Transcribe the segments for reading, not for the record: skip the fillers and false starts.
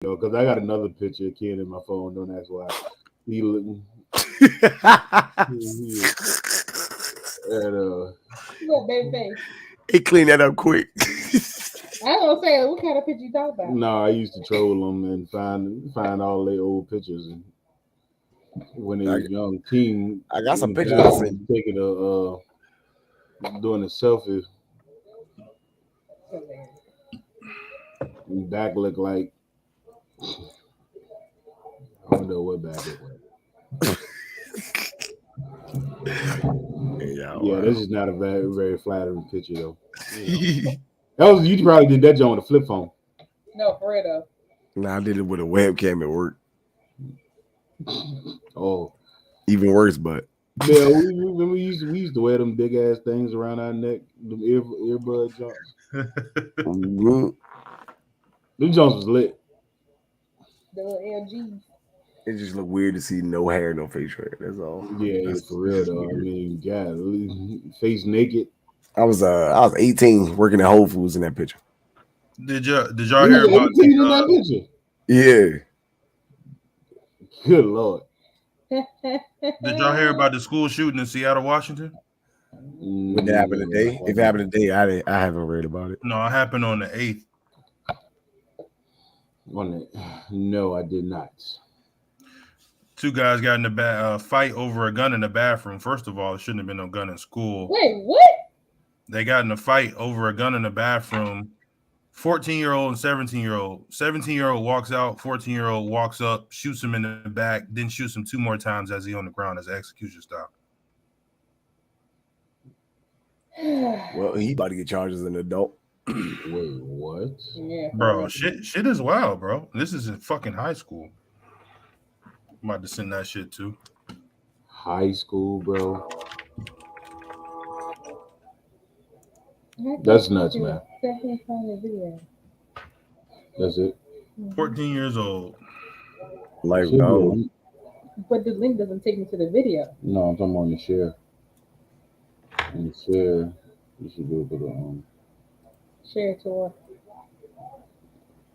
Yo, because I got another picture of Ken in my phone. Don't ask why. He looking. And Look, baby. He cleaned that up quick. I don't say what kind of picture you talking about. no, I used to troll them and find all their old pictures. And when they was young, teen. I got some pictures I seen. Taking doing a selfie. And back look like I don't know what back look like. Yeah, this is not a very, very flattering picture though. You probably did that joint with a flip phone. No, for real though. Nah, I did it with a webcam at work. Oh, even worse, but yeah, we used to wear them big ass things around our neck, them earbud jumps. Them jumps was lit. The little LGs. It just looked weird to see no hair, no face hair. That's all. Yeah, for real though. Weird. I mean, God, face naked. I was 18 working at Whole Foods in that picture. Did y'all hear about that picture? Yeah. Good Lord. Did y'all hear about the school shooting in Seattle, Washington? Would that happen today? If it happened today, I haven't read about it. No, it happened on the 8th. No, I did not. Two guys got in a fight over a gun in the bathroom. First of all, it shouldn't have been no gun in school. Wait, what? They got in a fight over a gun in the bathroom. 14-year-old and 17-year-old. 17-year-old walks out. 14-year-old walks up, shoots him in the back, then shoots him 2 more times as he on the ground as execution style. Well, he about to get charged as an adult. Wait, what? Yeah, bro, shit is wild, bro. This is in fucking high school. I'm about to send that shit too. High school, bro. That's nuts, man. That's it. 14 years old. Like, no. But the link doesn't take me to the video. No, I'm talking on the share. On the share, you should do a bit of share to what?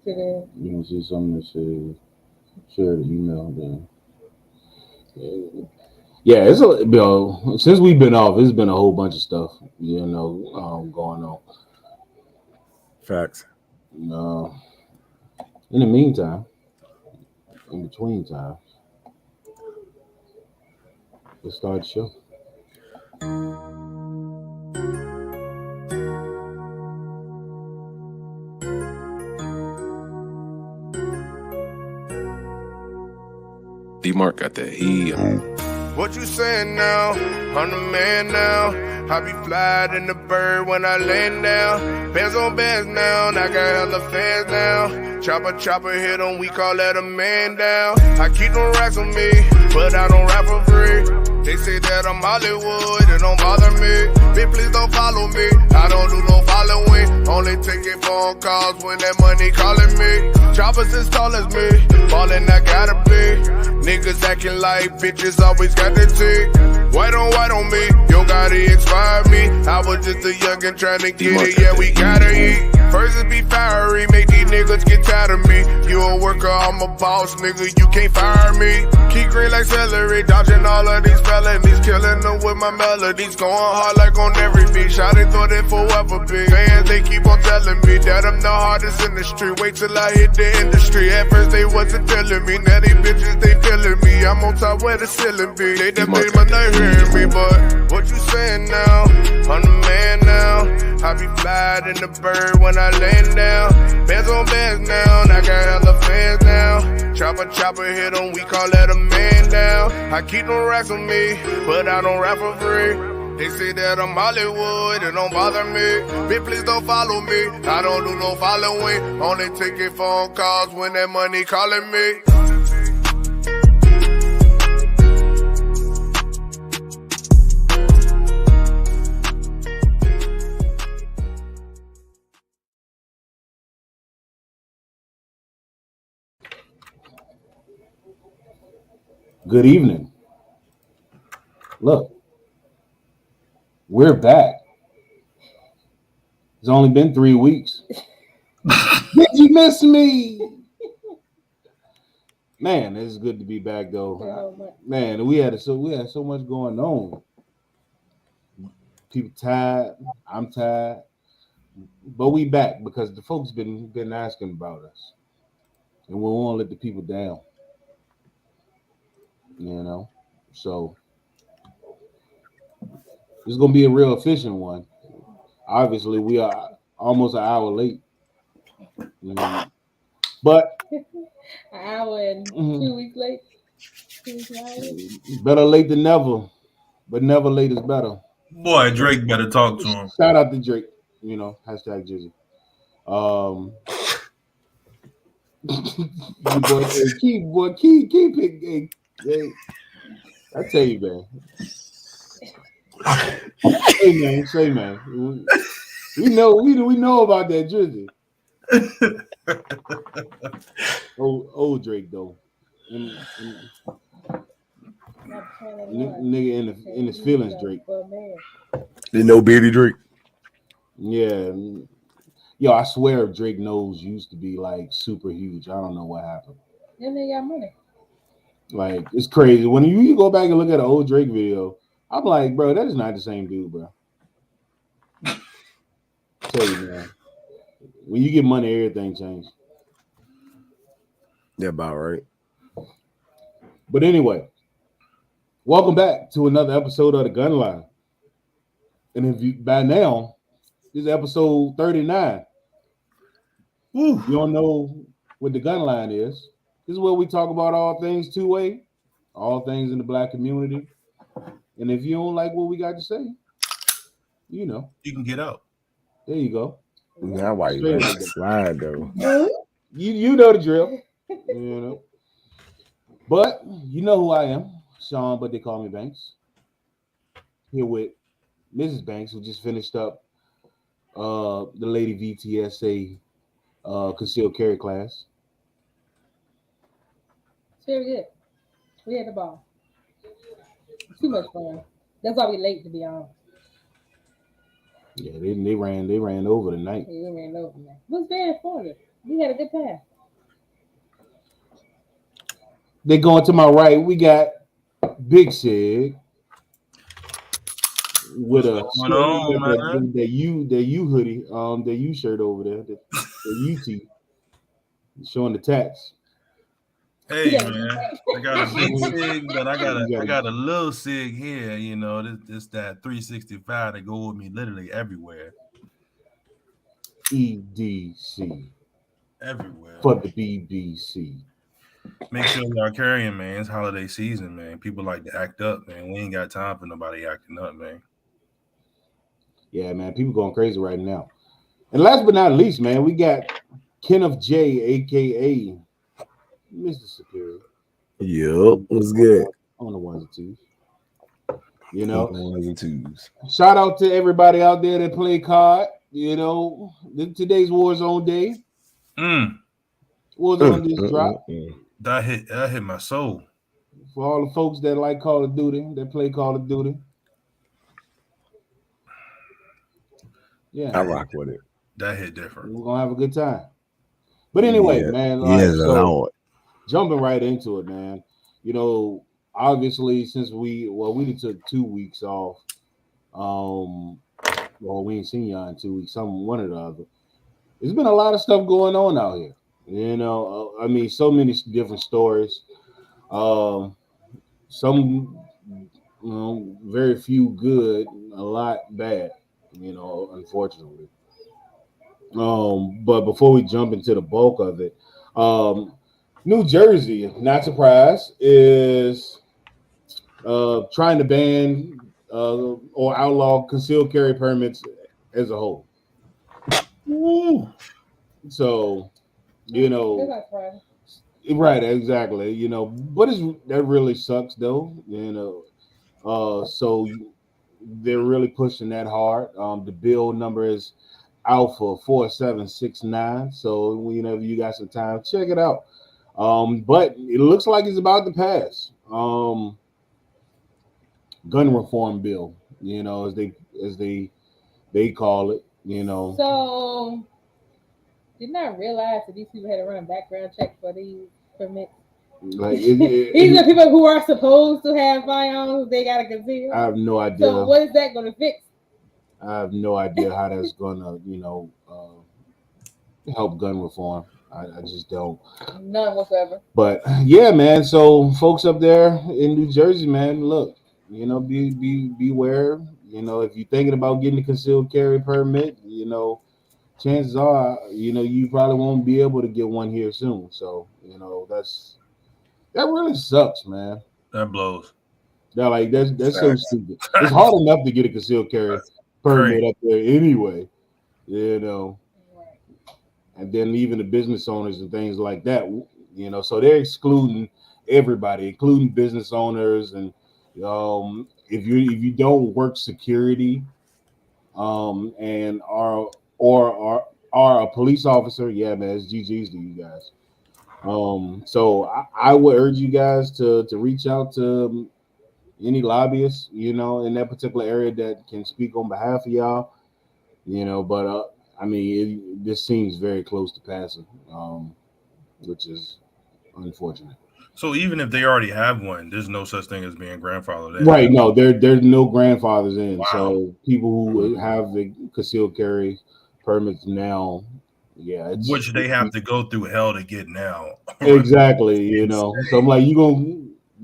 To the. You don't see something that says share the email then. Yeah, it's since we've been off, it's been a whole bunch of stuff, going on. Facts. No. In the meantime, in between times, let's start the show. D-Mark got that heat. What you saying now? I'm the man now. I be flying in the bird when I land down. Bands on bands now, I got hella fans now. Chopper hit 'em, we call that a man down. I keep them racks on me, but I don't rap for free. They say that I'm Hollywood, it don't bother me. Bitch, please don't follow me, I don't do no following. Only taking phone calls when that money calling me. Choppers as tall as me, ballin' I gotta be. Niggas acting like bitches always got the tick. White on me, yo gotta expire me. I was just a youngin' tryna get it, yeah we gotta eat. First it be fiery, make these niggas get tired of me. You a worker, I'm a boss, nigga, you can't fire me. Keep green like celery, dodging all of these felonies. Killing them with my melodies, going hard like on every beat. Shot it, thought it forever be. Fans, they keep on telling me that I'm the hardest in the street. Wait till I hit the industry. At first they wasn't feeling me, now these bitches, they feeling me. I'm on top where the ceiling be. They done made my night hearing me, but what you saying now? I'm the man now. I be flying in the bird when I land down. Bands on bands now, I got hella fans now. Chopper hit 'em, we call that a man down. I keep them racks on me, but I don't rap for free. They say that I'm Hollywood, it don't bother me. Bitch, please don't follow me, I don't do no following. Only taking phone calls when that money calling me. Good evening. Look, we're back. It's only been 3 weeks. Did you miss me? Man, it's good to be back though. Man, we had so much going on. People tired. I'm tired. But we back because the folks been asking about us. And we won't let the people down. So it's gonna be a real efficient one. Obviously, we are almost an hour late. But an hour and 2 weeks late. Better late than never. But never late is better. Boy, Drake better talk to him. Shout out to Drake. Hashtag Jizzy. Keep it. Hey, I tell you, man. Say man. We know about that Drizzy. old Drake though. Nigga in his feelings, Drake. Didn't know Beardy Drake. Yeah. Yo, I swear Drake nose used to be like super huge. I don't know what happened. And they got money. Like, it's crazy. When you go back and look at an old Drake video, I'm like, bro, that is not the same dude, bro. Tell you, man. When you get money, everything changes. Yeah, about right. But anyway, welcome back to another episode of The Gun Line. And if you by now, this is episode 39. You don't know what The Gun Line is. This is where we talk about all things two-way, all things in the black community. And if you don't like what we got to say, you can get out. There you go. Now why you let it slide though? You know the drill. But you know who I am, Sean, but they call me Banks. Here with Mrs. Banks, who just finished up the Lady VTSA concealed carry class. It's very good. We had the ball. Too much fun. That's why we late, to be honest. Yeah, they ran over tonight. Yeah, they ran over tonight. It was very informative. We had a good time. They going to my right. We got Big Sig with a that you hoodie, that you shirt over there, the UT showing the tats. Hey man, I got a big sig, but I got a little sig here. This that 365 that go with me literally everywhere. EDC everywhere for the BBC. Make sure y'all carrying, man. It's holiday season, man. People like to act up, man. We ain't got time for nobody acting up, man. Yeah, man. People going crazy right now. And last but not least, man, we got Kenneth J, aka Mr. Superior. Yep, what's good? On the ones and twos. Ones and twos. Shout out to everybody out there that play card. Today's Warzone Day. Warzone just dropped. That hit my soul. For all the folks that like Call of Duty, that play Call of Duty. Yeah. I rock with it. That hit different. We're gonna have a good time. But anyway, man. Jumping right into it, man. Obviously, since we took 2 weeks off. We ain't seen y'all in 2 weeks. One or the other. There's been a lot of stuff going on out here. So many different stories. Some, very few good, a lot bad. Unfortunately. But before we jump into the bulk of it, New Jersey, not surprised, is trying to ban or outlaw concealed carry permits as a whole. Ooh. So, right, exactly. But that really sucks though. So they're really pushing that hard. The bill number is Alpha 4769. So whenever you got some time, check it out. But it looks like it's about to pass. Gun reform bill, as they call it, So didn't I realize that these people had to run a background check for these permits? Like Even the people who are supposed to have firearms, they gotta conceal. I have no idea. So what is that going to fix? I have no idea how that's gonna, help gun reform. I just don't. None whatsoever. But yeah, man. So folks up there in New Jersey, man, look, beware. If you're thinking about getting a concealed carry permit, chances are, you probably won't be able to get one here soon. So, that really sucks, man. That blows. That's so stupid. It's hard enough to get a concealed carry permit up there anyway, and then even the business owners and things like that, so they're excluding everybody, including business owners, and if you don't work security, and are a police officer, yeah, man, it's GG's to you guys. So I would urge you guys to reach out to any lobbyists, in that particular area that can speak on behalf of y'all, but I mean, this seems very close to passing, which is unfortunate. So even if they already have one, there's no such thing as being grandfathered in. Right? No, there's no grandfathers in. Wow. So people who have the concealed carry permits now, yeah, which they have to go through hell to get now. Exactly. So I'm like,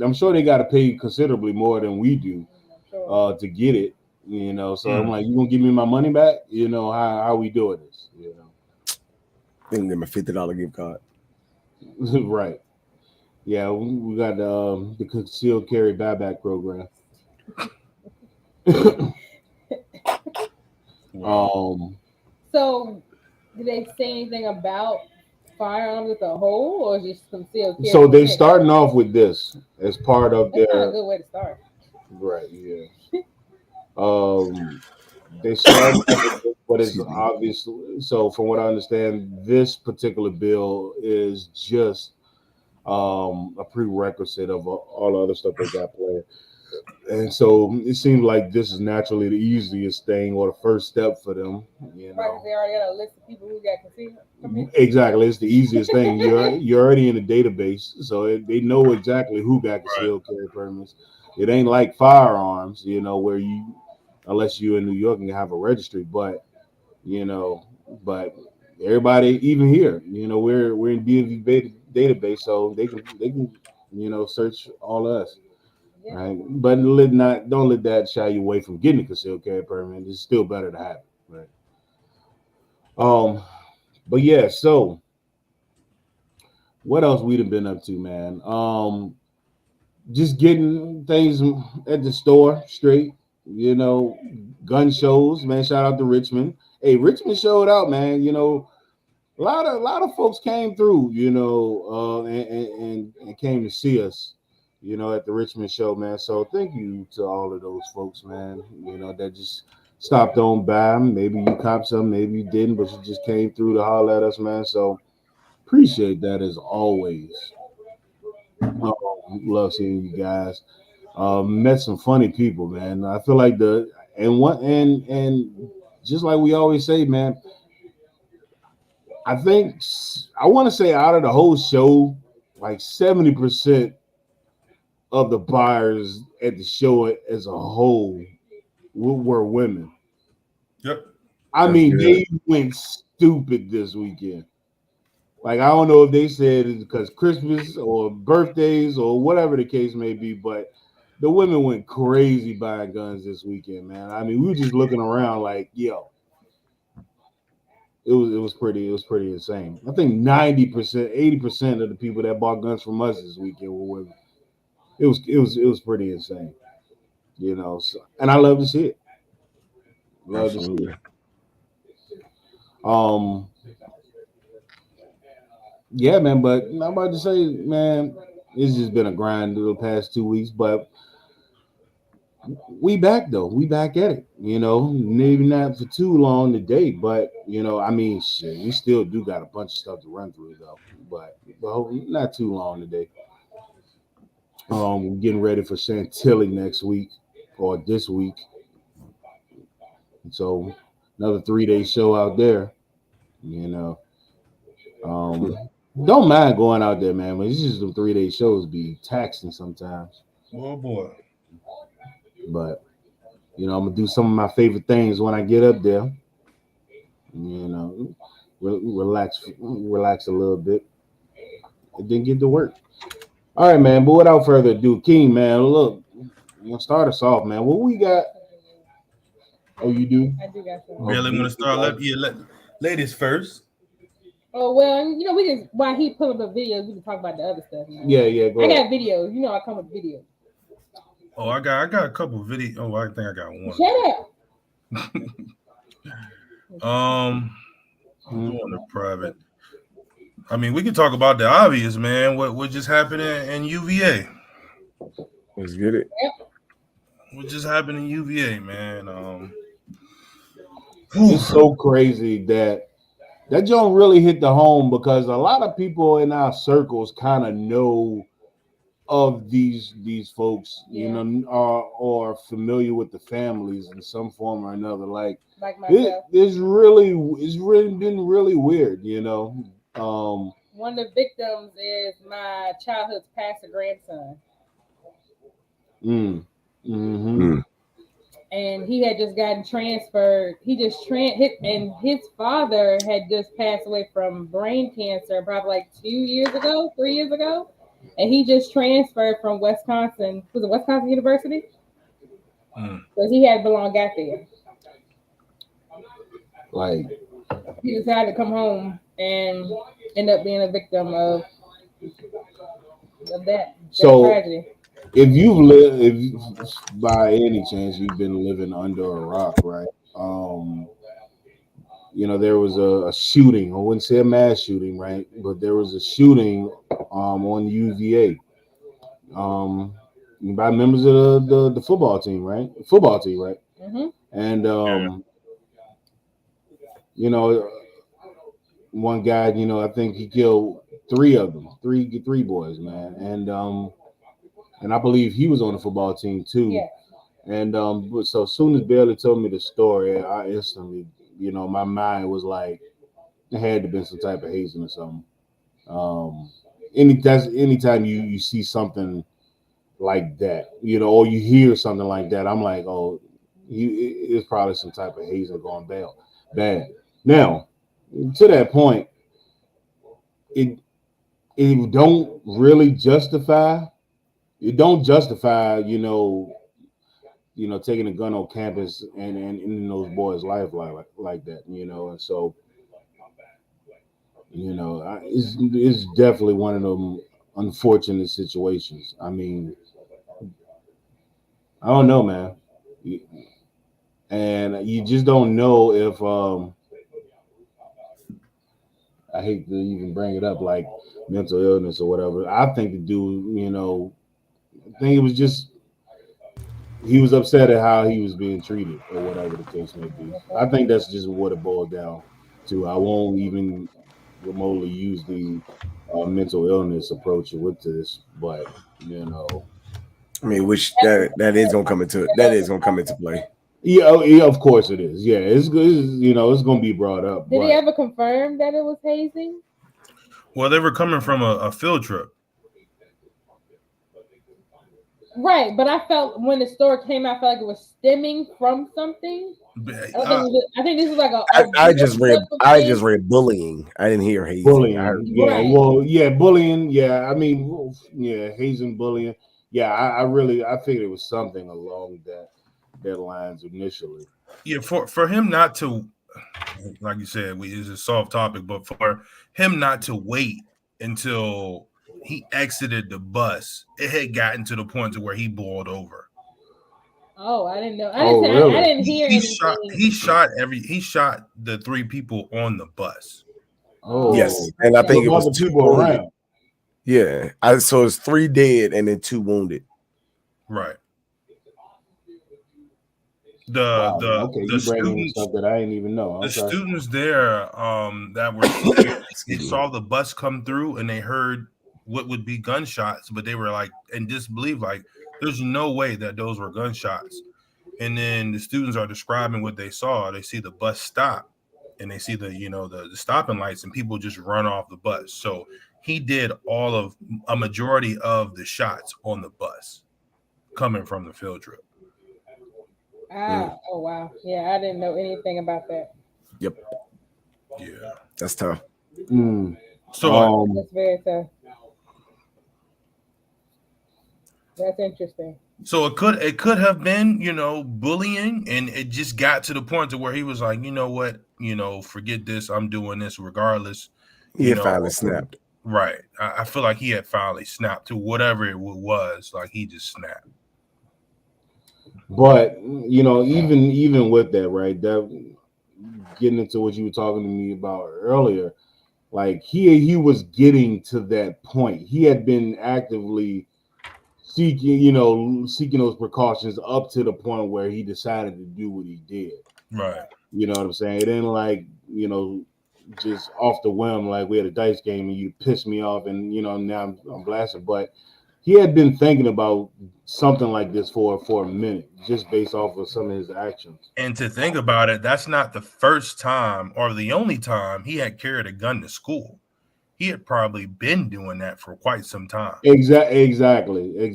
I'm sure they got to pay considerably more than we do to get it. So I'm like, you gonna give me my money back? How we doing this? They can give me a $50 gift card. Right. Yeah, we got the concealed carry buyback program. So, did they say anything about firearms as a whole, or just concealed carry? So they're starting off with this as part of That's not a good way to start. Right. Yeah. They start with what is obviously. So from what I understand, this particular bill is just a prerequisite of all the other stuff they got planned. And so it seems like this is naturally the easiest thing or the first step for them. Right, they already got a list of people who got concealed. Exactly, it's the easiest thing. You're already in the database, so they know exactly who got concealed carry permits. It ain't like firearms, where you, unless you're in New York and you have a registry, but but everybody, even here, we're in DMV database, so they can search all of us. Yeah. Right, but don't let that shy you away from getting a concealed carry permit. It's still better to have it, right? But yeah, so what else we done been up to, man? Just getting things at the store straight, gun shows, man. Shout out to Richmond. Hey, Richmond showed out, man. A lot of folks came through, and came to see us, at the Richmond show, man. So thank you to all of those folks, man. That just stopped on by. Maybe you copped some, maybe you didn't, but you just came through to holler at us, man. So appreciate that as always. Love seeing you guys. Met some funny people, man. I feel like and just like we always say, man. I want to say out of the whole show, like 70% of the buyers at the show as a whole were women. Yep. I mean, they went stupid this weekend. Like, I don't know if they said it's because Christmas or birthdays or whatever the case may be, but the women went crazy buying guns this weekend, man. I mean, we were just looking around like, yo. It was pretty insane. I think 90%, 80% of the people that bought guns from us this weekend were women. It was pretty insane, So, and I love to see it. Love to see it. Yeah, man. But I'm about to say, man, it's just been a grind the past 2 weeks, but we back though. We back at it. Maybe not for too long today, but I mean, shit, we still do got a bunch of stuff to run through though. But not too long today. We're getting ready for Chantilly next week or this week. So another 3-day show out there. Don't mind going out there, man. But it's just the 3-day shows be taxing sometimes. Oh boy. But I'm gonna do some of my favorite things when I get up there. You know, relax a little bit, and then get to work. All right, man. But without further ado, King, man, look, start us off, man. What we got? Oh, you do? I do got some. Really want to start? Let ladies first. Oh well, we can. While he pull up the videos, we can talk about the other stuff. Now. Yeah. Go ahead. Got videos. I come with videos. Oh, I got a couple of videos. Oh, I think I got one. Shut up. Doing the private. I mean, we can talk about the obvious, man. What just happened in UVA? Let's get it. Yep. What just happened in UVA, man? It's so crazy that joint really hit the home because a lot of people in our circles kind of know of these folks, or familiar with the families in some form or another. Like myself. It's really been really weird, One of the victims is my childhood's pastor grandson. And he had just gotten transferred. He just and his father had just passed away from brain cancer probably like 3 years ago. And he just transferred from Wisconsin. Was it Wisconsin University? Because he had belonged out there. Like he decided to come home and end up being a victim of that tragedy. If by any chance you've been living under a rock, right? There was a shooting. I wouldn't say a mass shooting, right? But there was a shooting on UVA by members of the football team, right? Mm-hmm. And one guy, I think he killed 3 of them, three boys, man, and I believe he was on the football team too. Yeah. And so as soon as Bailey told me the story, I instantly, my mind was like, it had to have been some type of hazing or something. Anytime you see something like that, or you hear something like that, I'm like, oh, it's probably some type of hazing going bad. Now, to that point, it don't really justify. It don't justify, taking a gun on campus and ending those boys' life like that, and so, it's definitely one of them unfortunate situations. I mean, I don't know, man, and you just don't know if I hate to even bring it up, like mental illness or whatever. I think the dude, I think it was just he was upset at how he was being treated or whatever the case may be. I think that's just what it boiled down to. I won't even remotely use the mental illness approach with this, but I mean, which that is gonna come into play. Yeah, of course it is. Yeah, it's good. It's gonna be brought up. Did he ever confirm that it was hazing? Well, they were coming from a field trip. Right, but I felt when the story came out, I felt like it was stemming from something. I think this was like I just read bullying. I didn't hear hazing. Bullying. Bullying. Yeah, I mean, hazing, bullying. Yeah, I figured it was something along that lines initially. Yeah, for him not to, like you said, it's a soft topic, but for him not to wait until he exited the bus, it had gotten to the point to where he boiled over. Oh, I didn't know. Really? I didn't hear anything. He shot the 3 people on the bus. Oh, yes, and I think it was 2 people around. Yeah, so it's 3 dead and then 2 wounded. Right. The students stuff that I didn't even know. Students there that were they saw the bus come through and they heard what would be gunshots, but they were like in disbelief, like there's no way that those were gunshots. And then the students are describing what they saw. They see the bus stop and they see the the stopping lights, and people just run off the bus. So he did a majority of the shots on the bus coming from the field trip. Oh wow, yeah, I didn't know anything about that. Yep. Yeah, That's tough. So that's very tough. That's interesting. So it could have been, bullying, and it just got to the point to where he was like, you know what, forget this, I'm doing this regardless. He had finally snapped. Right. I feel like he had finally snapped to whatever it was. Like he just snapped. But even with that, right? That getting into what you were talking to me about earlier, like he was getting to that point. He had been actively seeking those precautions up to the point where he decided to do what he did. Right. You know what I'm saying? It ain't like, just off the whim, like we had a dice game and you pissed me off and, now I'm blasted. But he had been thinking about something like this for a minute, just based off of some of his actions. And to think about it, that's not the first time or the only time he had carried a gun to school. He had probably been doing that for quite some time. Exactly. He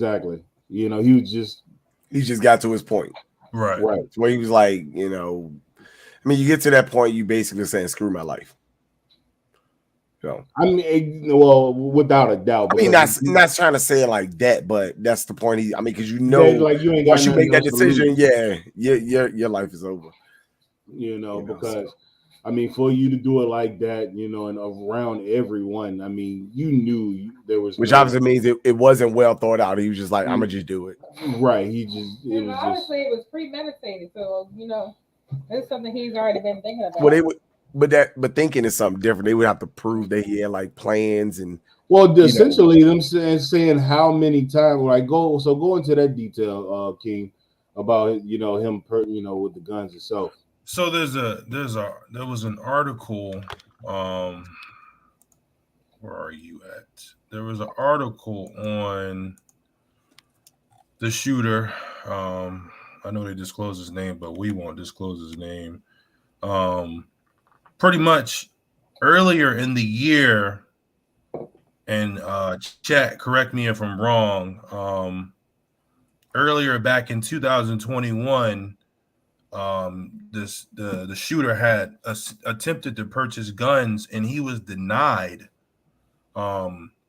just got to his point. Right. Where he was like, I mean, you get to that point, you basically saying, screw my life. So, I mean, well, without a doubt. I mean, not trying to say it like that, but that's the point. Because like you ain't got once you make that decision, your life is over. Because I mean, for you to do it like that, and around everyone, I mean, you knew there was, which obviously means it wasn't well thought out. He was just like, I'm gonna just do it. Right. Obviously, it was premeditated. So it's something he's already been thinking about. Well, they would. But thinking is something different. They would have to prove that he had like plans and essentially them saying how many times. Like go into that detail, King, about him with the guns itself. So there was an article. Where are you at? There was an article on the shooter. I know they disclosed his name, but we won't disclose his name. Pretty much earlier in the year, and chat, correct me if I'm wrong. Earlier back in 2021, the shooter had attempted to purchase guns, and he was denied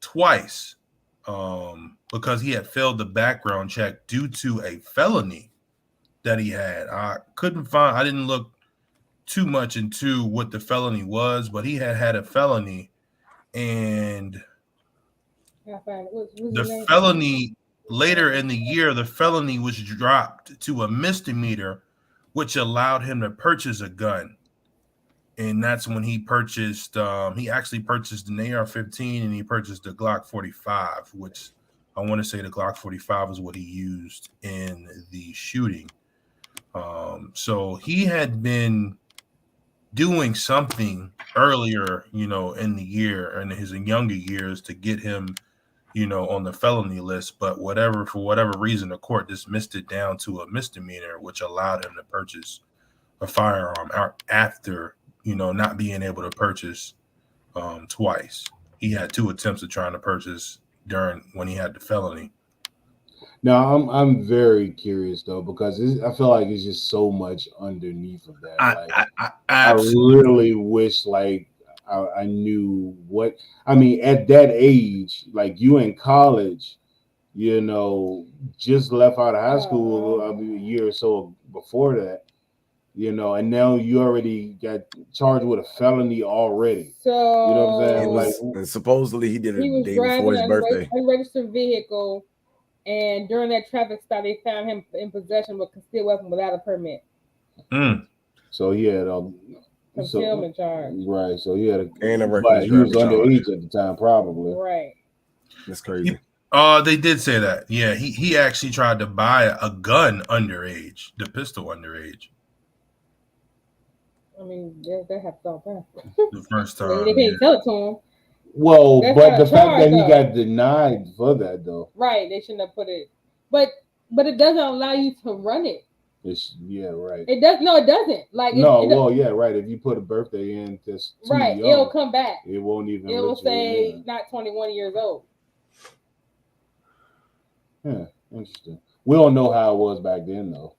twice because he had failed the background check due to a felony that he had. I didn't look too much into what the felony was, but he had a felony, and the felony later in the year, the felony was dropped to a misdemeanor, which allowed him to purchase a gun. And that's when he purchased, he actually purchased an AR-15 and he purchased a Glock 45, which I want to say the Glock 45 is what he used in the shooting. So he had been doing something earlier, in the year and his younger years to get him, on the felony list. But for whatever reason, the court dismissed it down to a misdemeanor, which allowed him to purchase a firearm after, not being able to purchase twice. He had 2 attempts of trying to purchase when he had the felony. Now I'm very curious though, because I feel like it's just so much underneath of that. I really wish I knew what. I mean, at that age, like you in college, just left out of high school a year or so before that, and now you already got charged with a felony already. So you know what I'm saying? And supposedly he did it the day before his birthday. A registered vehicle. And during that traffic stop, they found him in possession of a concealed weapon without a permit. So he had concealment charge. Right. So he had a but he was underage at the time, probably. Right. That's crazy. They did say that. Yeah, he actually tried to buy a gun underage, the pistol underage. I mean, they have thought that. The first time. They can't tell it to him. Well, but the fact that he got denied for that, though. Right, they shouldn't have put it. But it doesn't allow you to run it. Right. It does. No, it doesn't. Like right. If you put a birthday in that's too right, young, it'll come back. It won't even. It will say not 21 years old. Yeah, interesting. We don't know how it was back then, though.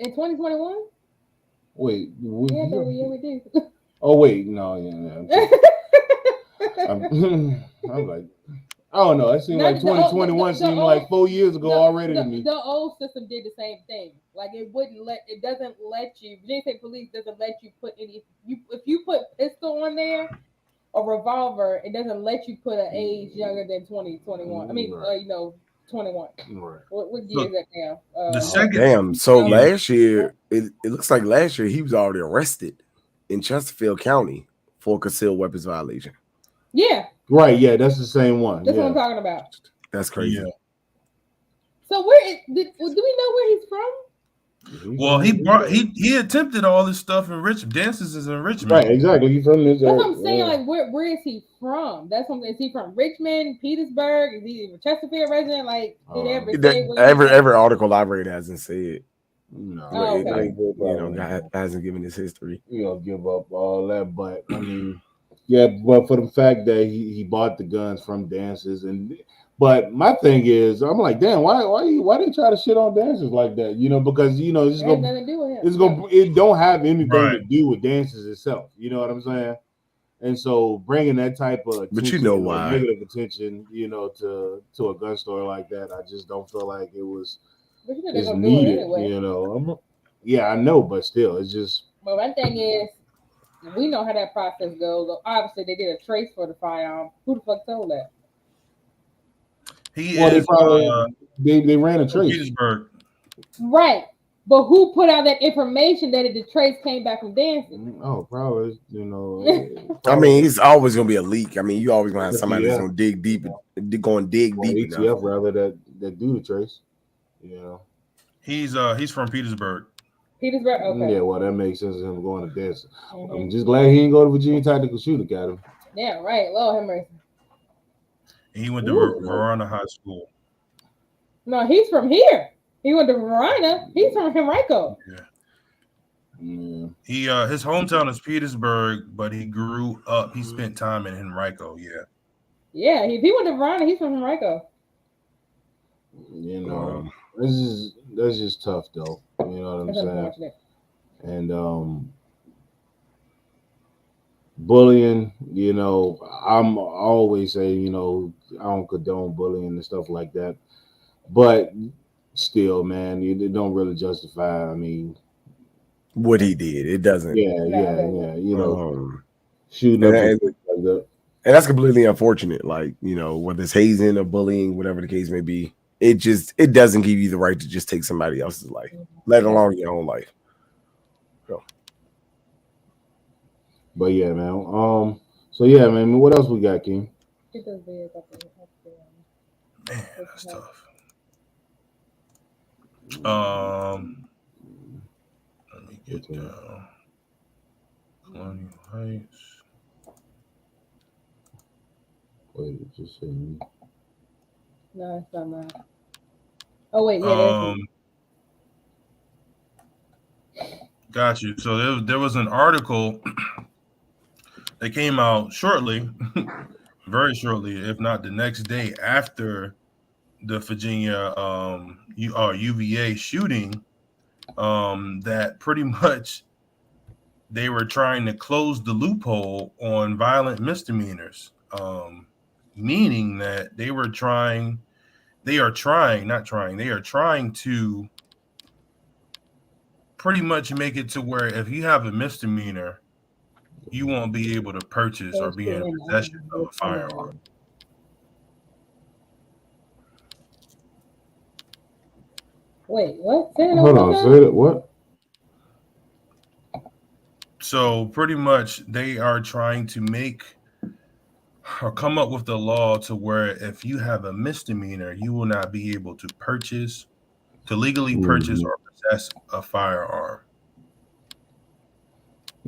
In 2021? Wait, we did. Oh wait, no, I'm like, I don't know. It seemed like 2021 seemed like 4 years ago already to me. The old system did the same thing. Like it doesn't let you. Virginia State Police doesn't let you put if you put pistol on there or revolver, it doesn't let you put an age younger than 21. I mean, right. 21. Right. What year is that now? The second. Damn. So last year, it looks like last year he was already arrested in Chesterfield County for a concealed weapons violation. Yeah. Right. Yeah, that's the same one. That's what I'm talking about. That's crazy. Yeah. So do we know where he's from? Well, he attempted all this stuff in Richmond. Dances is in Richmond. Right, exactly. He's from this. That's what I'm saying. Like, where is he from? That's something. Is he from Richmond, Petersburg? Is he a Chesterfield resident? Like, every article I read hasn't said. No, hasn't given his history. Give up all that, but I mean, but for the fact that he bought the guns from Dances But my thing is, I'm like, damn, why they try to shit on Dancers like that? Because it don't have anything to do with Dancers itself. You know what I'm saying? And so bringing that type of attention, but you know why negative attention, to a gun store like that, I just don't feel like it was needed. Anyway. I know, but still, it's just. But one thing is, we know how that process goes. Obviously, they did a trace for the firearm. Who the fuck told that? They ran a trace. Petersburg. Right. But who put out that information that the trace came back from Dancing? Oh, probably, I mean, it's always going to be a leak. I mean, you always going to have somebody that's going to dig deep. ATF rather that do the trace. He's from Petersburg. Petersburg? Okay. Yeah, well, that makes sense of him going to Dancing. Mm-hmm. I'm just glad he didn't go to Virginia Tactical Shooting Academy. Yeah, right. Lord have mercy. He went to Verona High School. No, he's from here. He went to Verona. He's from Henrico. Yeah. He his hometown is Petersburg, but he grew up. He spent time in Henrico. Yeah. Yeah, if he went to Verona, he's from Henrico. That's just tough though. You know what I'm saying? And bullying, I'm always saying, I don't condone bullying and stuff like that. But still, man, it don't really justify, what he did. It doesn't. Yeah. Shooting up like that. And that's completely unfortunate. Like, whether it's hazing or bullying, whatever the case may be, it doesn't give you the right to just take somebody else's life, let alone your own life. So. But yeah, man. So yeah, man. What else we got, King? Man, that's tough. Let me get down. Colonial Heights. Wait, just say me. No, it's not mine. Oh wait, yeah. Got you. So there was an article that came out shortly, very shortly, if not the next day after the Virginia UVA shooting, that pretty much they were trying to close the loophole on violent misdemeanors, meaning that they are trying to pretty much make it to where if you have a misdemeanor, you won't be able to purchase or be in possession of a firearm. Wait, what? Hold on, say that. What? So pretty much they are trying to make or come up with the law to where if you have a misdemeanor, you will not be able to legally purchase or possess a firearm.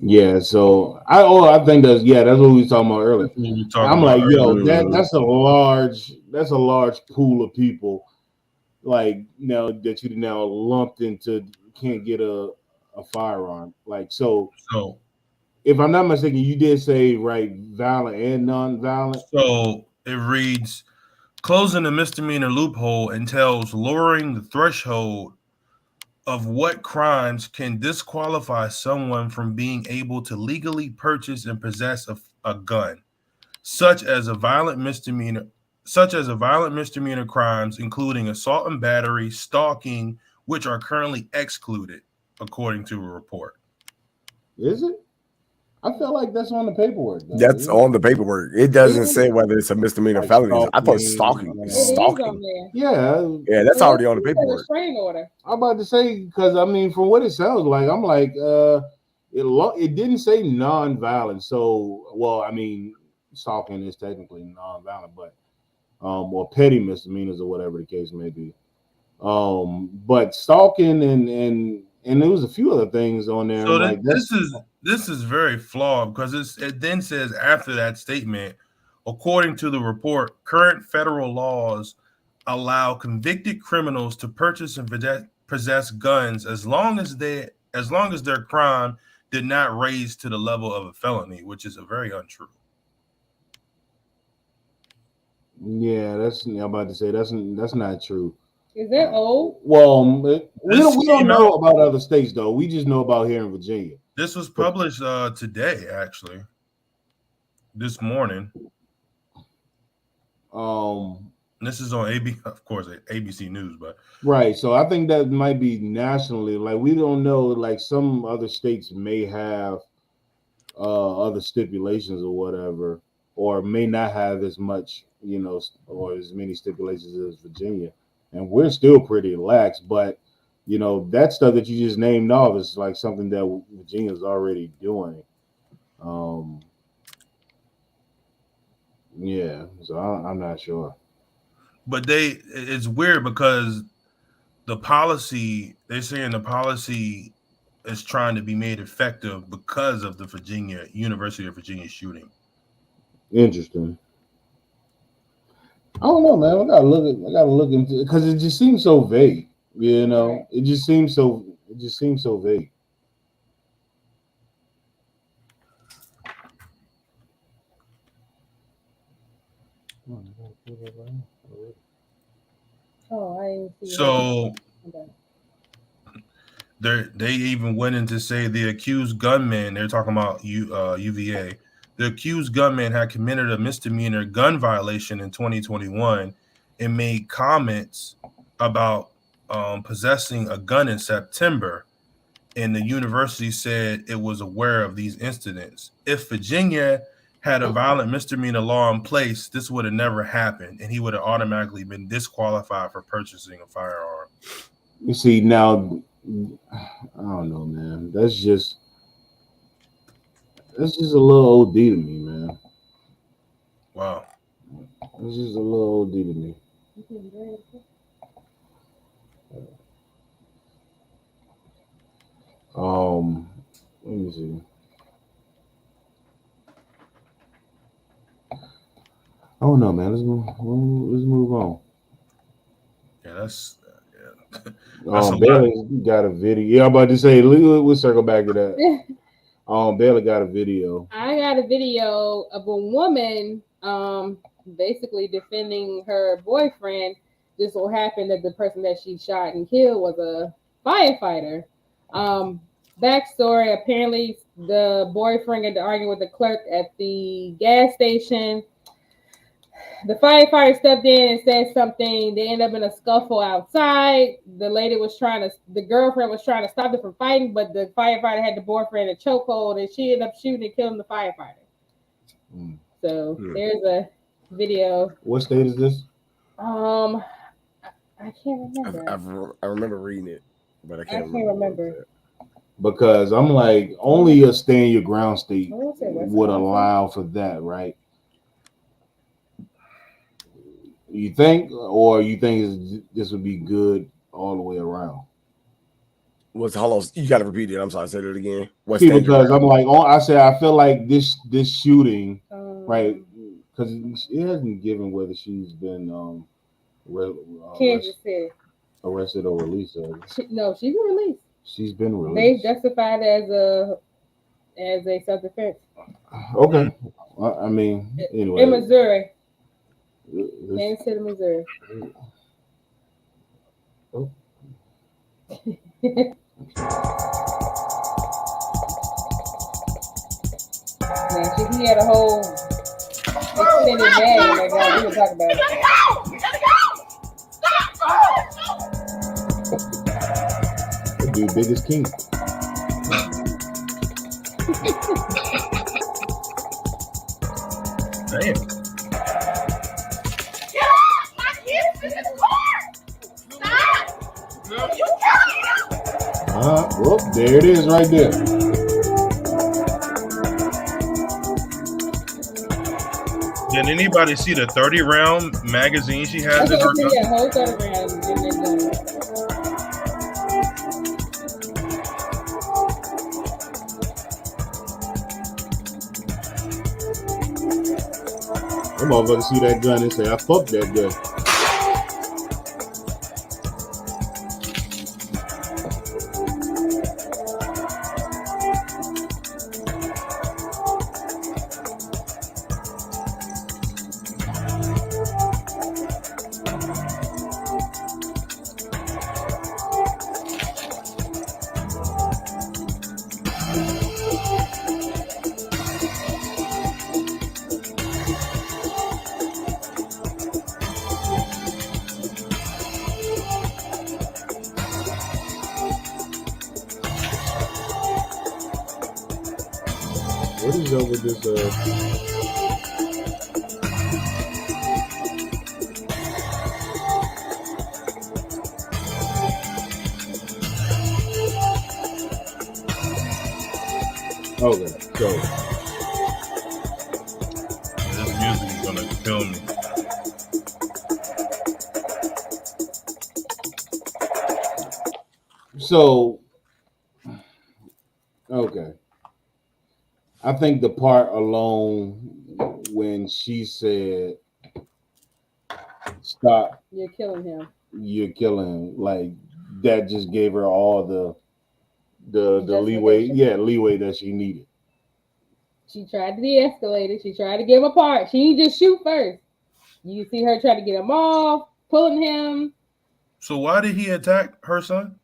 Yeah, so I think that's what we were talking about earlier. I'm like, that's a large pool of people like now that you now lumped into can't get a firearm. Like so, So if I'm not mistaken, you did say right violent and non-violent. so it reads closing the misdemeanor loophole entails lowering the threshold of what crimes can disqualify someone from being able to legally purchase and possess a gun, such as a violent misdemeanor, crimes, including assault and battery, stalking, which are currently excluded, according to a report. Is it? I feel like that's on the paperwork though. That's on the paperwork. It doesn't Is it? say whether it's a misdemeanor or Like felony. I thought stalking. stalking is It is on stalking. there. Yeah, Yeah, that's already on the It's a paperwork. restraining order. I'm about to say because I mean, from what it sounds like, I'm like, it didn't say non-violent. So, well, I mean, stalking is technically non-violent, but or petty misdemeanors or whatever the case may be. But stalking and there was a few other things on there. So I'm like, that's this is very flawed because it then says after that statement, according to the report, current federal laws allow convicted criminals to purchase and possess guns as long as their crime did not raise to the level of a felony, which is a very untrue. yeah, that's I'm about to say that's not true. Is that old? Well, we This don't came know out. about other states though. We just know about here in Virginia. This was published today, actually, this morning. This is on of course, ABC News, but Right. So I think that might be nationally. Like we don't know. Like some other states may have other stipulations or whatever, or may not have as much, or as many stipulations as Virginia. And we're still pretty lax, but that stuff that you just named off is like something that Virginia's already doing. Um, yeah. So I'm not sure. but it's weird because they're saying the policy is trying to be made effective because of the University of Virginia shooting. Interesting. I don't know, man. I gotta look into it because it just seems so vague. Right. It just seems so. It just seems so vague. Oh, I didn't see So that. they even went in to say the accused gunman, they're talking about UVA, the accused gunman had committed a misdemeanor gun violation in 2021 and made comments about possessing a gun in September. And the university said it was aware of these incidents. If Virginia had a violent misdemeanor law in place, this would have never happened, and he would have automatically been disqualified for purchasing a firearm. You see now, I don't know, man. That's just a little OD to me, man. Wow. It's just a little OD to me. Let me see. I don't know, man. Let's move on. Yeah, that's Bailey got a video. Yeah, I'm about to say we'll circle back to that. Bailey got a video. I got a video of a woman basically defending her boyfriend. Just so happened that the person that she shot and killed was a firefighter. Backstory, apparently the boyfriend got to argue with the clerk at the gas station. The firefighter stepped in and said something. They ended up in a scuffle outside. The girlfriend was trying to stop them from fighting, but the firefighter had the boyfriend in a chokehold, and she ended up shooting and killing the firefighter. So there's a video. What state is this? I can't remember. I remember reading it, but I can't remember. Because I'm like, only a stand your ground state would allow for that, right? You think, or you think this would be good all the way around? Hold on, you got to repeat it. I'm sorry, say it again. Because I'm like, I feel like this shooting, right? Because it hasn't given whether she's been Kansas City. arrested or released. No, she's been released. She's been They released. justified as a self-defense Okay. I mean, anyway. in Missouri. This- Kansas City, Missouri. Oh. Man, he had a whole extended bag in that guy. We were talking about it. That dude big as king. Damn. Well, there it is right there. Did anybody see the 30-round magazine she has in her gun? Yeah, whole 30 rounds in that gun. That motherfucker see that gun and say, I fucked that gun. What is up with this? Okay, so This music is gonna kill me. so okay. I think the part alone when she said, "Stop, You're killing him. you're killing him," like that just gave her all the leeway, Justification. leeway that she needed. She tried to de-escalate it. She tried to get him apart. She didn't just shoot first. You see her try to get him off, pulling him. So why did he attack her son?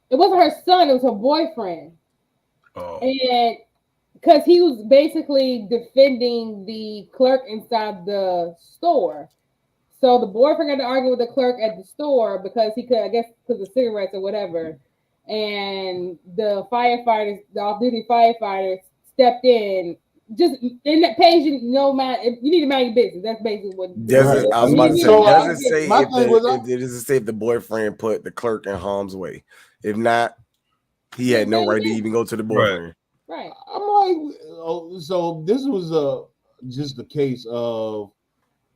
It wasn't her son, it was her boyfriend. Oh, And because he was basically defending the clerk inside the store. So the boyfriend got to argue with the clerk at the store because he could, I guess, because of cigarettes or whatever. And the firefighters, the off-duty firefighters, stepped in. Just in that page, you need to mind your business. That's basically what. Doesn't I was about to say? So, Does it say my if thing was, does it say if the boyfriend put the clerk in harm's way? If not, he had no right to even go to the boyfriend. Right. I'm like, oh, so this was just the case of,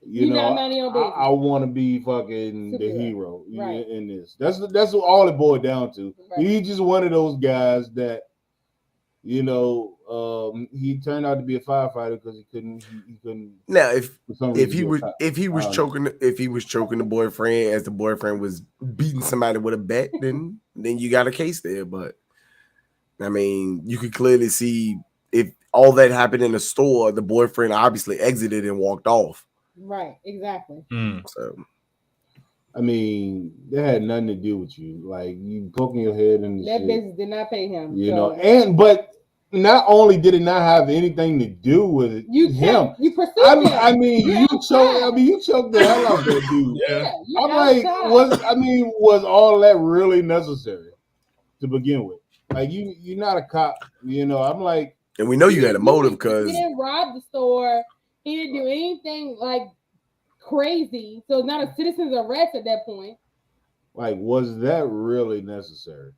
You gotta mind your own business. I want to be fucking the Superhero. hero Right. in this. That's all it boiled down to. Right. He's just one of those guys that, he turned out to be a firefighter because he couldn't. Now, for some if reason, he was choking the boyfriend as the boyfriend was beating somebody with a bat, then you got a case there. But I mean, you could clearly see if all that happened in the store, the boyfriend obviously exited and walked off. Right. Exactly. So I mean, that had nothing to do with you. Like you poking your head in the That shit, business did not pay him. but not only did it not have anything to do with it, You pursued him. I mean, you choked the hell out of that dude. yeah. You're I'm like, outside. was all that really necessary to begin with? Like, you're not a cop, I'm like, and we know you had a motive He because didn't rob the store. He didn't do anything like crazy. So it's not a citizen's arrest at that point. like, was that really necessary?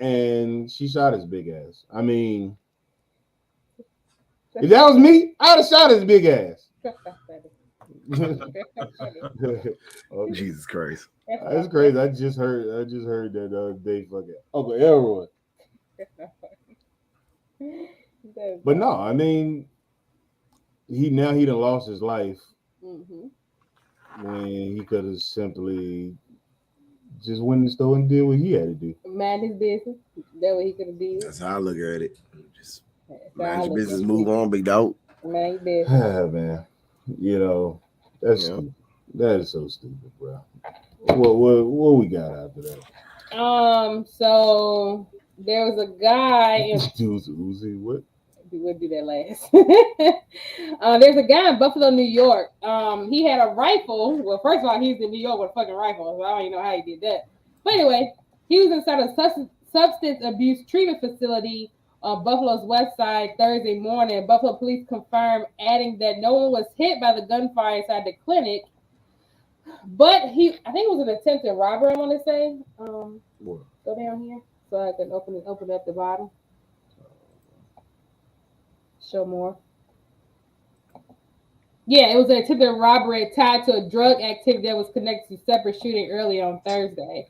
And she shot his big ass. I mean, if that was me, I'd have shot his big ass. oh Jesus Christ, That's crazy. I just heard that the other day. Fucking Uncle Elroy. But no, I mean, he done lost his life. Mm-hmm. when he could have simply just went in the store and did what he had to do. Mind his business. That's what he could have did. That's how I look at it. Just That's mind how I your look business, at move it. on, big dog. Mind your business. Man, you know that's Yeah. stupid. That is so stupid, bro. What we got after that? So there was a guy in Dude's Uzi. What? we'll do that last. There's a guy in Buffalo, New York. He had a rifle. Well, first of all, he's in New York with a fucking rifle, so I don't even know how he did that. But anyway, he was inside a substance abuse treatment facility on Buffalo's west side Thursday morning. Buffalo police confirmed, adding that no one was hit by the gunfire inside the clinic. But I think it was an attempted robbery, I want to say. What? Go down here so I can open up the bottom. Show more. Yeah, it was an attempted robbery tied to a drug activity that was connected to separate shooting earlier on Thursday.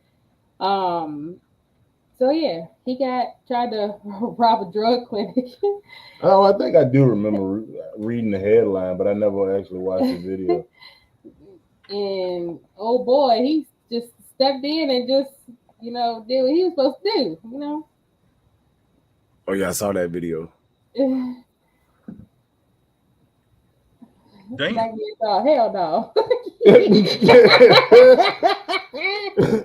So yeah, he tried to rob a drug clinic. Oh, I think I do remember reading the headline, but I never actually watched the video. And oh boy, he just stepped in and just, did what he was supposed to do, Oh yeah, I saw that video. Damn. Hell no.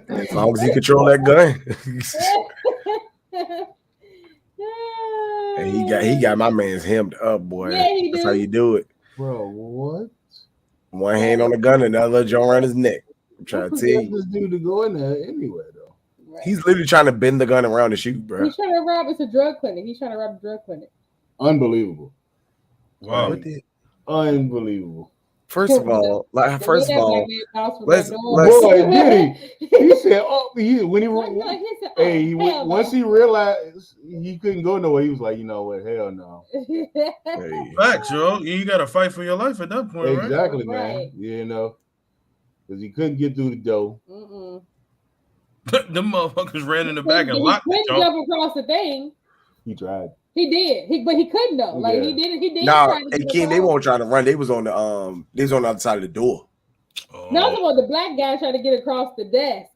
As long as he control that gun. And he got my man's hemmed up, boy. Yeah, he That's do. how you do it. Bro, what? One hand on the gun, another jaw around his neck. I'm trying to tell Get you. this dude to go in there anyway, though. Right. He's literally trying to bend the gun around to shoot, bro. He's trying to rob. It's a drug clinic. He's trying to rob a drug clinic. Unbelievable. Wow. Unbelievable. First of all, let's Boy, did he? He said, when he once he realized he couldn't go nowhere, he was like, you know what, hell no. Hey. Facts, yo. You got to fight for your life at that point, Exactly, Right. man. Because he couldn't get through the door. right? Them motherfuckers ran in the back and He locked couldn't the jump across the thing. He tried. He did. But he couldn't though. Like Yeah. he did. Nah, try to and get Ken, they across. won't try to run. They was on the other side of the door. No, I'm talking about the black guy trying to get across the desk.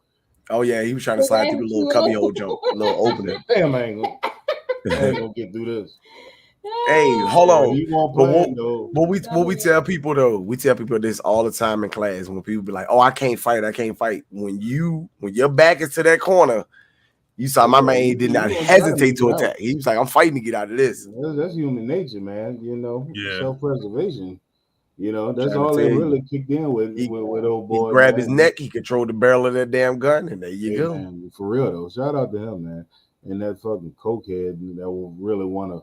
Oh yeah, he was trying to slide through the little cubby hole jump, little opening. Damn, I ain't gonna get through this. Hey, hold on. He won't But plan, though. what we tell people though, we tell people this all the time in class when people be like, "Oh, I can't fight." When your back is to that corner, you saw my man did not hesitate to attack. He was like, "I'm fighting to get out of this." That's human nature, man. Yeah. Self-preservation. That's Trying to all they tell you. really kicked in with old boy. He grabbed man. his neck, he controlled the barrel of that damn gun, and there you go. Man, for real though, shout out to him, man. And that fucking cokehead that will really want to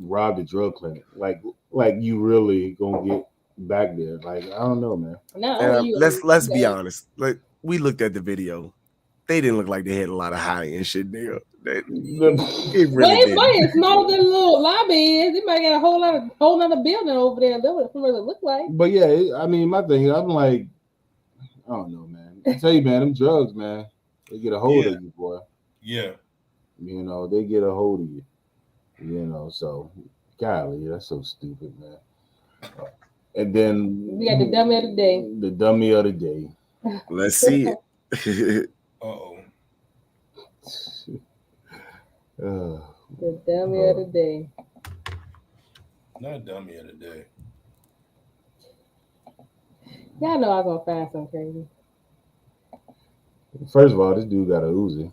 rob the drug clinic. Like you really gonna get back there? Like I don't know, man. Let's be honest. Like we looked at the video, they didn't look like they had a lot of high end shit there. It really It might be smaller than the little lobby is. It might got a whole other building over there. That's what it really look like. But yeah, I mean, my thing, I'm like, I don't know, man. I tell you, man, them drugs, man, they get a hold of you, boy. Yeah. They get a hold of you. So, golly, that's so stupid, man. And then we got the dummy of the day. The dummy of the day. Let's see it. Uh-oh. The dummy of the day. Not dummy of the day. Y'all know I was gonna find something crazy. First of all, this dude got a Uzi.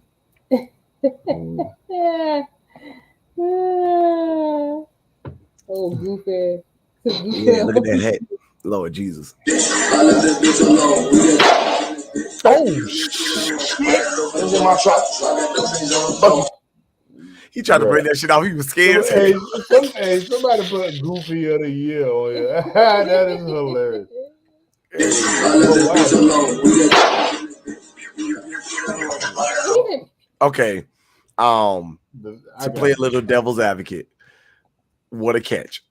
Oh, goofy. Yeah, look at that hat. Lord Jesus. He tried to bring that shit off. He was scared. Somebody put Goofy of the Year on here. That is hilarious. Okay. To play a little devil's advocate. What a catch.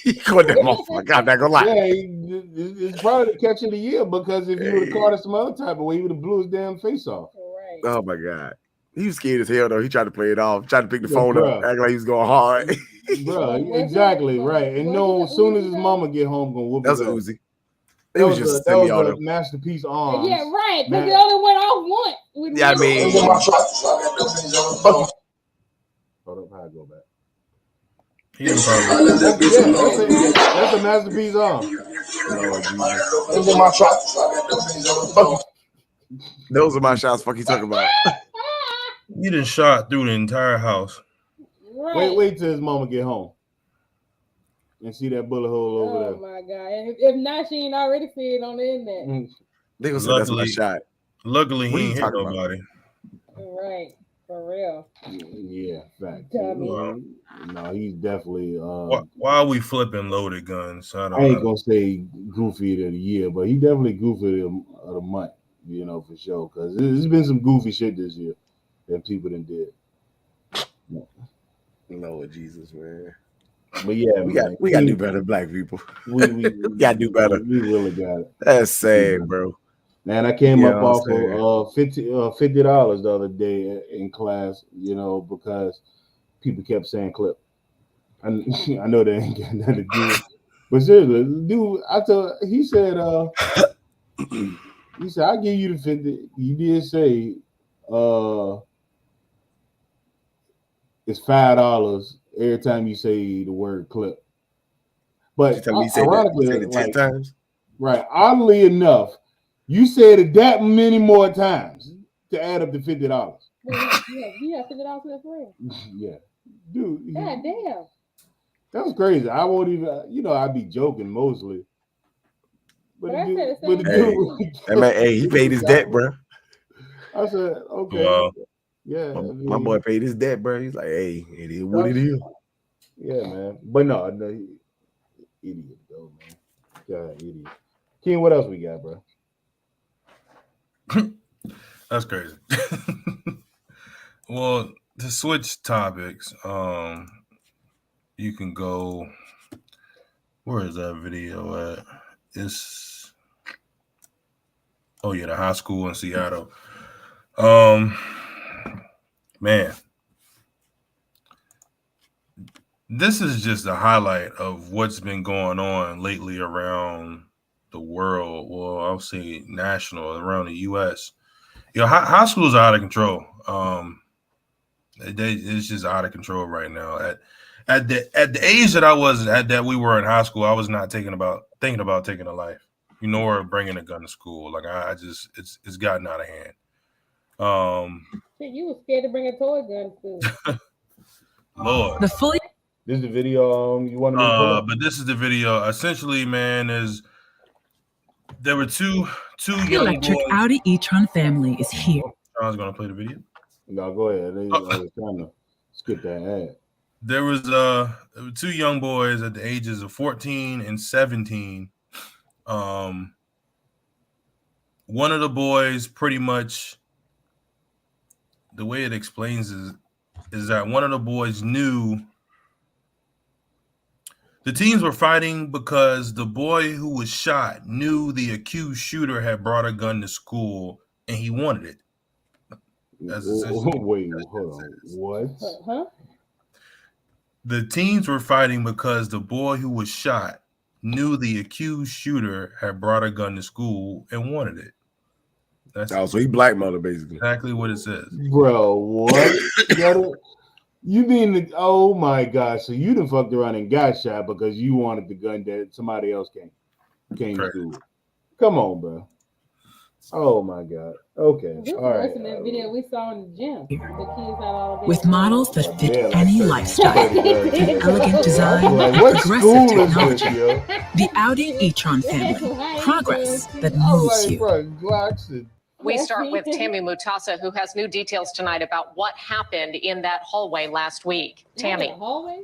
He caught that motherfucker. I'm not gonna lie. Yeah, it's probably the catch of the year because if he would have caught it some other type of way, he would have blew his damn face off. Right. Oh my God. He was scared as hell though. He tried to play it off, tried to pick the phone up, act like he was going hard. Bro, exactly right. And as soon as his mama get home, gonna whoop That's his an ass. Uzi. It was just that was semi-auto. a Masterpiece Arms. Yeah, right. But it only went off once. Yeah, I mean, Hold up, how I go back? He didn't probably. That's a Masterpiece Arm. those are my shots. Fuck you talking about? You done shot through the entire house. Right. Wait till his mama get home and see that bullet hole over there. Oh my god! And if not, she ain't already see it on the internet. They gonna say that's my shot. Luckily, What are he you ain't hit talking nobody. Right, for real. Yeah, fact. Dummy. No, he's definitely. Why are we flipping loaded guns? I ain't gonna say goofy of the year, but he definitely goofy of the month. You know, for sure, because there's been some goofy shit this year that people done did. Lord Jesus, man. But yeah, we got to do better, black people. We got to do better. We really got it. That's sad, bro. Man, I came up off of $50 the other day in class, you know, because people kept saying clip. I know they ain't got nothing to do with it. But seriously, dude, he said, I'll give you the 50. You did say it's $5 every time you say the word clip. But ironically, like, 10 times. Right. Oddly enough, you said it that many more times to add up to $50. Yeah, you have $50 in for real. Yeah. Dude. God damn. That was crazy. I won't even, I'd be joking mostly. But he paid his debt, bro. I said, okay. Wow. Yeah. My boy paid his debt, bro. He's like, hey, it is what it is. Yeah, man. But no, idiot though, man. God, idiot. Ken, what else we got, bro? That's crazy. Well, to switch topics, you can go. Where is that video at? It's the high school in Seattle. Man, this is just a highlight of what's been going on lately around the world. Well, I'll say national, around the U.S. High schools are out of control. It's just out of control right now. At the age that I was at, that we were in high school, I was not thinking about taking a life, or bringing a gun to school. Like it's gotten out of hand. You was scared to bring a toy gun to school. Lord. This is the video you want to pull up? But this is the video. Essentially, man, there were two The young electric boys. Audi e-tron family is here. I was gonna play the video. No, go ahead. I was trying to skip that ad. There was two young boys at the ages of 14 and 17. One of the boys, pretty much, the way it explains is that one of the boys knew the teens were fighting because the boy who was shot knew the accused shooter had brought a gun to school and he wanted it. Wait, hold on. What? Huh? The teens were fighting because the boy who was shot knew the accused shooter had brought a gun to school and wanted it. So he blackmailed her, basically. Exactly what it says. Bro, what? You mean, oh my gosh, so you done fucked around and got shot because you wanted the gun that somebody else came to. Come on, bro. Oh my God. Okay. This all right. That video we saw in the gym. The kids had all With models that fit any lifestyle, elegant design, progressive technology. The Audi e-tron family. Progress that moves you. We start with Tammy Mutasa, who has new details tonight about what happened in that hallway last week. Tammy. Hallway?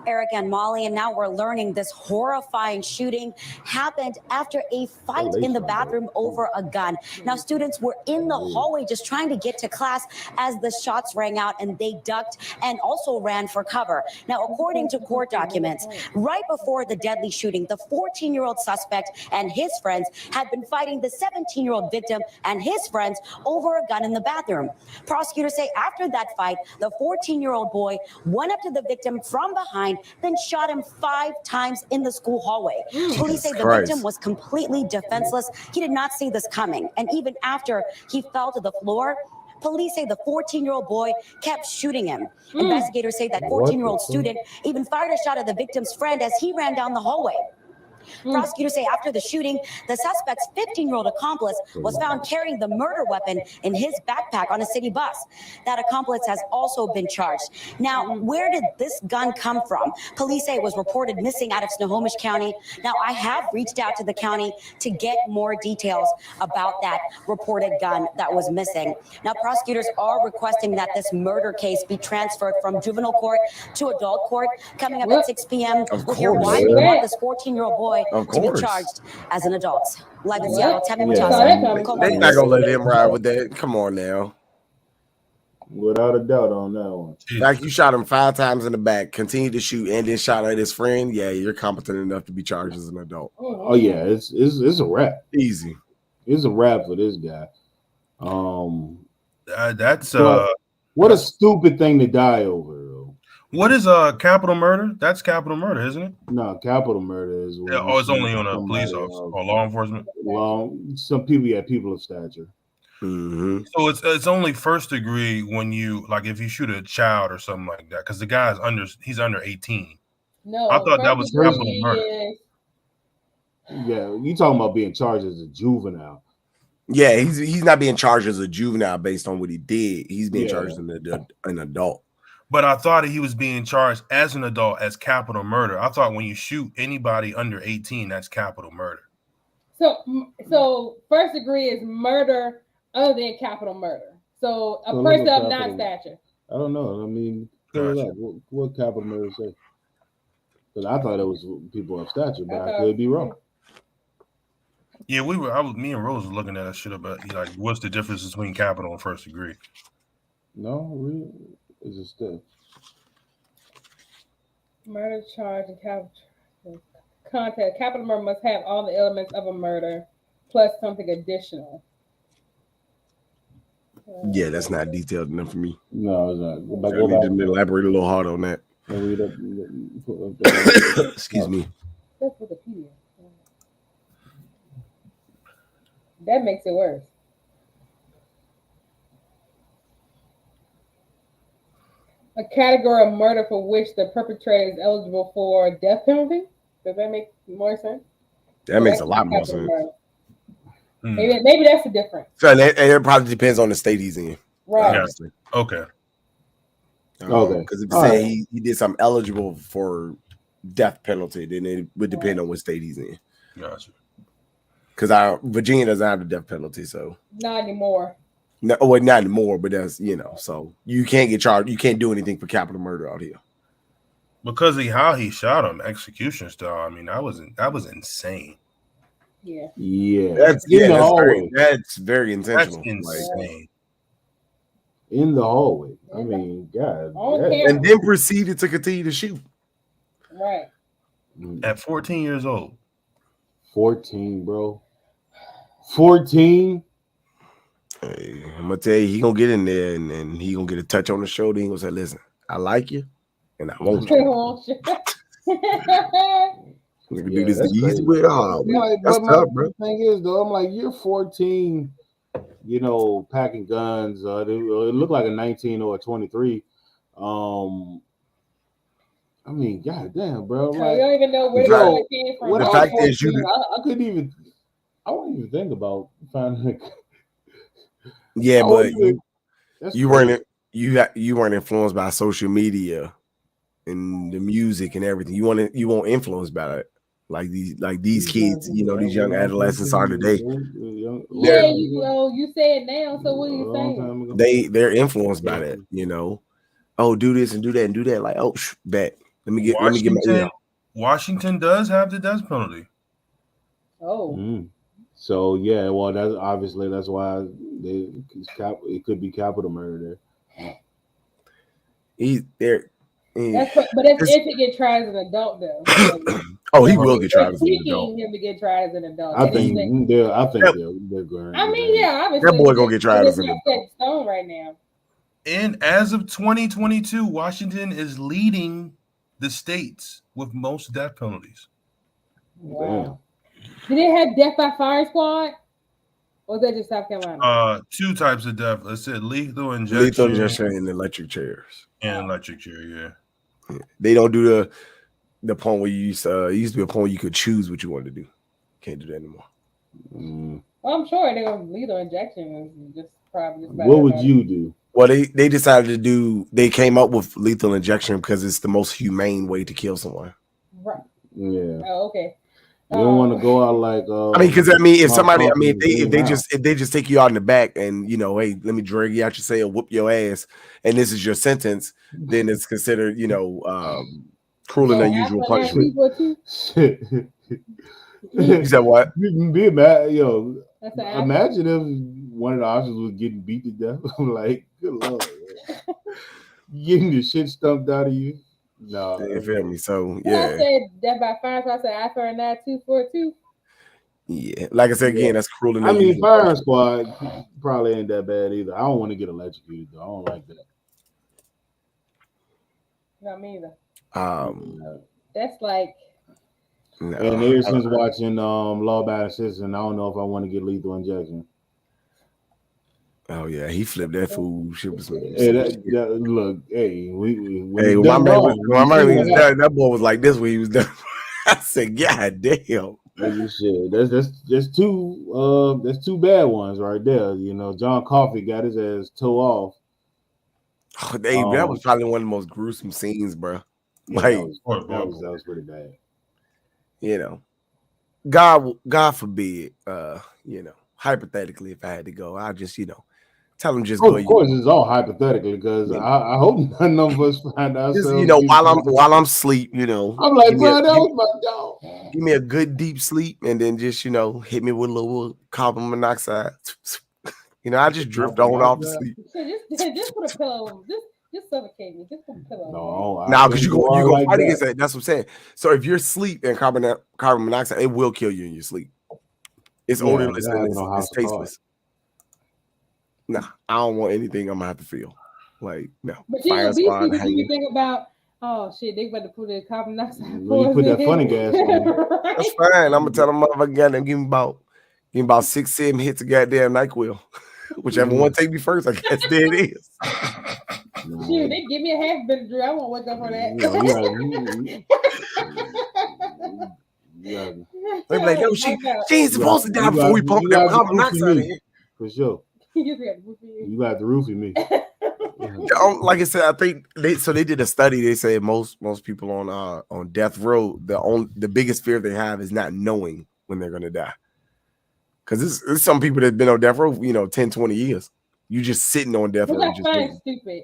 Eric and Molly, and now we're learning this horrifying shooting happened after a fight in the bathroom over a gun. Now, students were in the hallway just trying to get to class as the shots rang out, and they ducked and also ran for cover. Now, according to court documents, right before the deadly shooting, the 14-year-old suspect and his friends had been fighting the 17-year-old victim and his friends over a gun in the bathroom. Prosecutors say after that fight, the 14-year-old boy went up to the victim from behind behind, then shot him 5 times in the school hallway. Police say the Christ. victim was completely defenseless. He did not see this coming. And even after he fell to the floor, police say the 14-year-old boy kept shooting him. Investigators say that 14-year-old student even fired a shot at the victim's friend as he ran down the hallway. Prosecutors say after the shooting, the suspect's 15-year-old accomplice was found carrying the murder weapon in his backpack on a city bus. That accomplice has also been charged. Now, where did this gun come from? Police say it was reported missing out of Snohomish County. Now, I have reached out to the county to get more details about that reported gun that was missing. Now, prosecutors are requesting that this murder case be transferred from juvenile court to adult court. Coming up at 6 p.m., we'll hear why we want this 14-year-old boy to be charged as an adult. Live in Seattle, Tammy Mutasa. They're not gonna let him ride with that. Come on now. Without a doubt on that one. Like you shot him 5 times in the back, continue to shoot, and then shot at his friend. Yeah, you're competent enough to be charged as an adult. Oh yeah, it's a wrap. Easy. It's a wrap for this guy. That's what a stupid thing to die over. What is capital murder? That's capital murder, isn't it? No, capital murder is. It's only on a police officer or law enforcement. Some people of stature. Mm-hmm. So it's only first degree when you like if you shoot a child or something like that because the guy's he's under 18. No, I thought that was capital murder. Yeah, you talking about being charged as a juvenile? Yeah, he's not being charged as a juvenile based on what he did. He's being charged as an adult. But I thought he was being charged as an adult as capital murder. I thought when you shoot anybody under 18, that's capital murder. So first degree is murder other than capital murder. So a person of non-stature. I don't know. I mean, what capital murder say? Because I thought it was people of stature, but I could be wrong. Yeah, me and Rose was looking at that shit about like what's the difference between capital and first degree? No, really. Is it still murder charge and contact? Capital murder must have all the elements of a murder plus something additional. Yeah, that's not detailed enough for me. No, it's not. I need to elaborate a little hard on that. Excuse me. That's Wikipedia. That makes it worse. A category of murder for which the perpetrator is eligible for death penalty. Does that make more sense? That makes a lot more sense. Maybe that's the difference. So it probably depends on the state he's in. Right. Obviously. Okay. Because if you say he did something eligible for death penalty, then it would depend on what state he's in. Gotcha. Because Virginia doesn't have the death penalty, so not anymore. No, well, not anymore, but that's so you can't get charged. You can't do anything for capital murder out here because of how he shot him, execution style. I mean, that was insane. Yeah, that's very intentional. That's insane. In the hallway. I mean, God. And then proceeded to continue to shoot. Right. At 14 years old. 14, bro. 14. Hey, I'm gonna tell you, he gonna get in there and he gonna get a touch on the shoulder. He gonna say, "Listen, I like you, and I want you." We can do this the easy way or hard. That's tough, bro. The thing is, though, I'm like, you're 14, packing guns. It looked like a 19 or a 23. I mean, goddamn, bro. Like, you don't even know where it came from. The fact is, I wouldn't even think about finding. Yeah, but you weren't influenced by social media and the music and everything. You weren't influenced by it like these kids. These young adolescents are today. Yeah, you say it now. So what are you saying? They're influenced by that. Oh, do this and do that and do that. Like, oh, bet. Let me get my Washington does have the death penalty. Oh. Mm. So yeah, well, that's why it could be capital murder there. He's there. But it's if he get tried as an adult, though. Oh, he will get tried as an adult. Him to get tried as an adult. I think they're going. I mean, yeah, obviously that boy gonna get tried as an adult. Stone right now. And as of 2022, Washington is leading the states with most death penalties. Wow. Did they have death by fire squad? Or was that just South Carolina? 2 types of death. I said lethal injection and electric chairs. And electric chair, yeah. They don't do the point where you used to be a point where you could choose what you wanted to do. Can't do that anymore. Well, I'm sure they were lethal injection was just probably. What would you do? Well, they decided to do. They came up with lethal injection because it's the most humane way to kill someone. Right. Yeah. Oh, okay. You don't want to go out like. Because if somebody, if they just take you out in the back and hey, let me drag you out your cell, whoop your ass, and this is your sentence, then it's considered cruel and unusual punishment. You said what? Be mad, imagine if one of the officers was getting beat to death. I'm like, good lord, getting the shit stumped out of you. No, you feel me? So I said death by fire, so I said I for 9242. Yeah, like I said again, that's cruel and unusual. Firing squad probably ain't that bad either. I don't want to get electrocuted though. I don't like that. Not me either. That's like. No, and ever since watching Law Abiding Citizen, I don't know if I want to get lethal injection. Oh yeah, he flipped that fool. Shit was look, hey, my man was done. That boy was like this when he was done. I said, God damn. That's two bad ones right there. John Coffey got his ass toe off. Oh, that was probably one of the most gruesome scenes, bro. Yeah, like that was pretty bad. God forbid, hypothetically, if I had to go, I just, tell him just go. Of course, it's all hypothetically because I hope none of us find ourselves. While I'm asleep, I'm like, bro, that was my dog. Give me a good deep sleep and then just, hit me with a little carbon monoxide. I just drift on off to sleep. Just put a pillow. Just suffocate me. Just put a pillow. No, because you go like fight against that. That's what I'm saying. So if you're asleep and carbon monoxide, it will kill you in your sleep. It's odorless and it's tasteless. Nah, I don't want anything I'm gonna have to feel. Like, no. But you think about, oh shit, they about to put the carbon monoxide. You put that funny gas on. Right? That's fine. I'm gonna tell them motherfucker goddamn give me about 6-7 hits of goddamn NyQuil. Whichever one take me first, I guess there it is. Shoot, they give me a half Benadryl. I won't wake up for that. They be like, no, she ain't supposed to die before we pump that carbon monoxide in here. For sure. You got the roofie me. Like I said, I think they did a study. They say most people on death row, the biggest fear they have is not knowing when they're gonna die. Because there's some people that've been on death row, 10, 20 years. You just sitting on death row. That's stupid.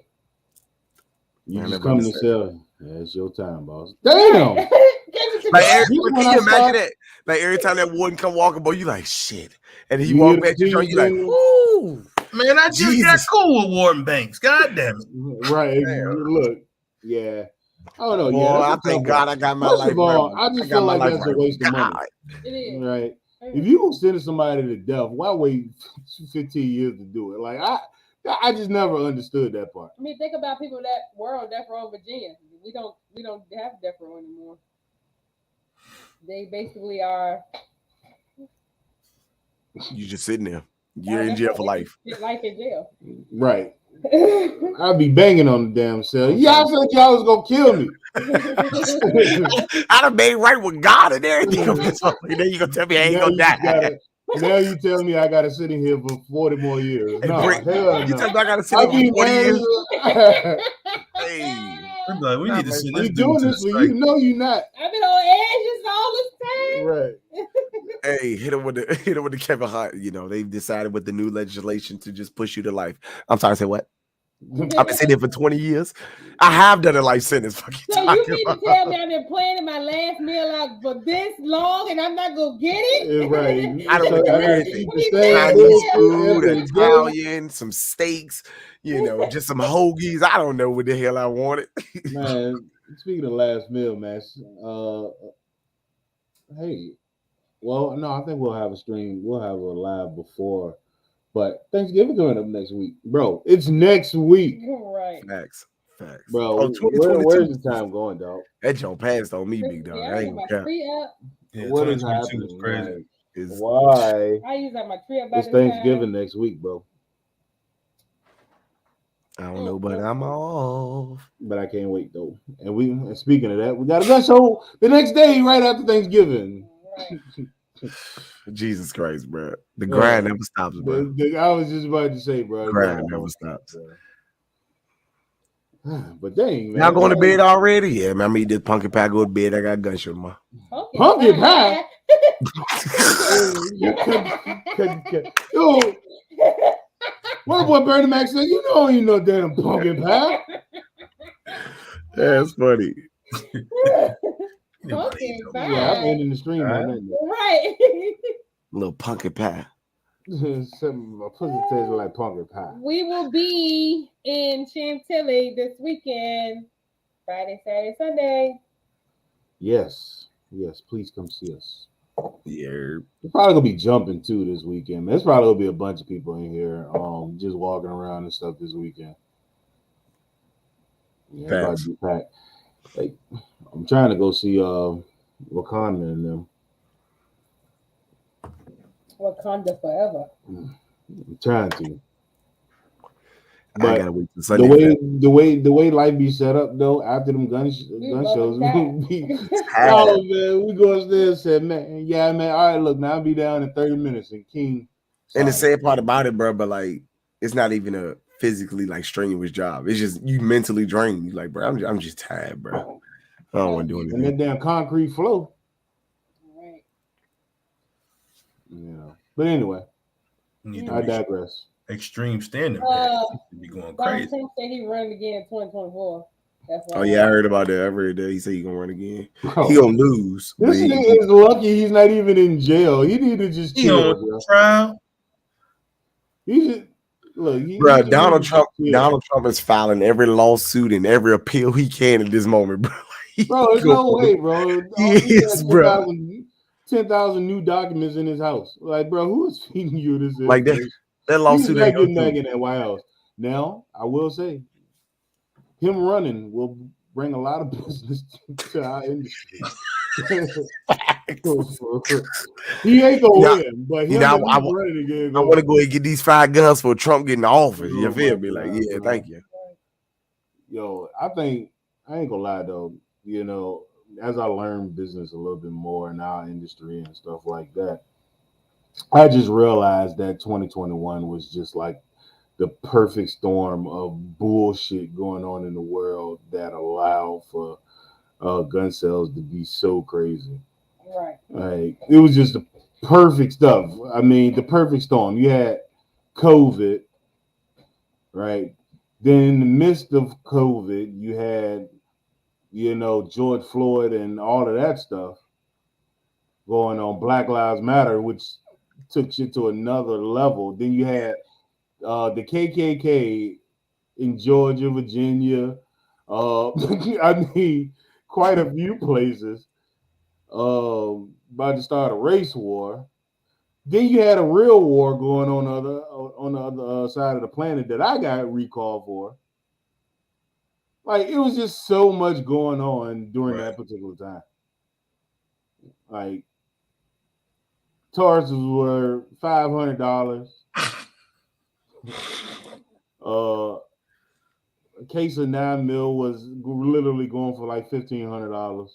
You just come to sell. Yeah, it's your time, boss. Damn. Can you imagine that? Like every time that warden come walking, boy, you like shit. And then you walk back to the joint, you like, ooh. Man, I just got cool with Warden Banks. God damn it. Right. Look, yeah. I don't know. Boy, I thank God I got my life. First of all, I just feel like that's a waste of money. It is. Right. If you gonna send somebody to death, why wait 15 years to do it? Like I just never understood that part. I mean, think about people that were on death row in Virginia. We don't have death row anymore. They basically are. You just sitting there. You're in jail for life. Life in jail. Right. I'd be banging on the damn cell. Y'all said y'all was gonna kill me. I'd have made right with God and everything. Then you gonna tell me I ain't gonna die. Now you tell me I gotta sit in here for 40 more years. No, hell no. You tell me I gotta sit in here for 40 years. Hey. Like, we need to sit this doing this for you. No, you're not. I've been on edges all this time. Right. Hey, hit him with the Kevin Hart. They've decided with the new legislation to just push you to life. I'm sorry, say what? I've been sitting here for 20 years. I have done a life sentence. So you mean to tell me I've been planning my last meal out for this long and I'm not gonna get it? Yeah, right. I don't do everything. Chinese food, Italian, some steaks, just some hoagies. I don't know what the hell I wanted. Man, speaking of last meal, man. Hey, well, no, I think we'll have a stream. We'll have a live before. But Thanksgiving coming up next week, bro. It's next week. Right. Facts. Bro, 2022. where's the time going, dog? That joke passed on me, big dog. Yeah, I ain't my gonna count. tree up. Yeah, What is 2022 happening? crazy. Like, It's- why? I use my tree up by It's this Thanksgiving time. next week, bro. I don't know, but I'm off. But I can't wait though. And speaking of that, we got a gun show the next day, right after Thanksgiving. Right. Jesus Christ, bro. The grind never stops, bro. I was just about to say, bro. The grind never stops. But dang, man. Y'all going to bed already? Yeah, man. I mean, this pumpkin pie go to bed. I got gun show tomorrow. Pumpkin pie? Yo, what boy Bernie Mac said, you don't eat no damn pumpkin pie. That's funny. Pumpkin pie. Yeah, I'm ending the stream on that. Right. Little pumpkin pie. My pussy tastes like pumpkin pie. We will be in Chantilly this weekend, Friday, Saturday, Sunday. Yes, please come see us. Yeah. We're probably gonna be jumping too this weekend. Man. There's probably gonna be a bunch of people in here, just walking around and stuff this weekend. Yeah, probably be packed. Like, I'm trying to go see Wakanda and them. Wakanda forever. I'm trying to. I But gotta wait till Sunday. the way life be set up though, after them gun shows, oh man, we go upstairs and said, man, all right, look, now I'll be down in 30 minutes and King. Sorry. And the sad part about it, bro, but like it's not even a physically like strenuous job. It's just you mentally drained. You like, bro, I'm just tired, bro. I don't want to do anything. And that damn concrete flow. Right. Yeah. But anyway, I digress. Extreme standing pads. Be going crazy. Trump said he run again in 2024. That's why. Oh yeah, I heard about that. I read that. He said he's gonna run again. He gonna lose. This nigga is lucky he's not even in jail. He need to just chill, bro. Trial. He just look. Bro, Donald Trump is filing every lawsuit and every appeal he can at this moment, bro. Bro, there's no way, bro. He is, bro. 10,000 new documents in his house. Like, bro, who is feeding you this? Like that lawsuit ain't getting back in that White House. Now, I will say, him running will bring a lot of business to our industry. He ain't gonna win, but I want to go and get these 5 guns for Trump getting the office. You feel me? Like, yeah, thank you. Yo, I think I ain't gonna lie though. You know, as I learn business a little bit more in our industry and stuff like that, I just realized that 2021 was just like the perfect storm of bullshit going on in the world that allowed for gun sales to be so crazy. Right. Like, it was just the perfect stuff. I mean, the perfect storm. You had COVID, right? Then in the midst of COVID, you had, George Floyd and all of that stuff going on. Black Lives Matter, which took shit to another level. Then you had the KKK in Georgia, Virginia. I mean, quite a few places. About to start a race war. Then you had a real war going on the other side of the planet that I got recalled for. Like, it was just so much going on during that particular time. Like, Tauruses were $500. A case of 9 mil was literally going for like $1,500.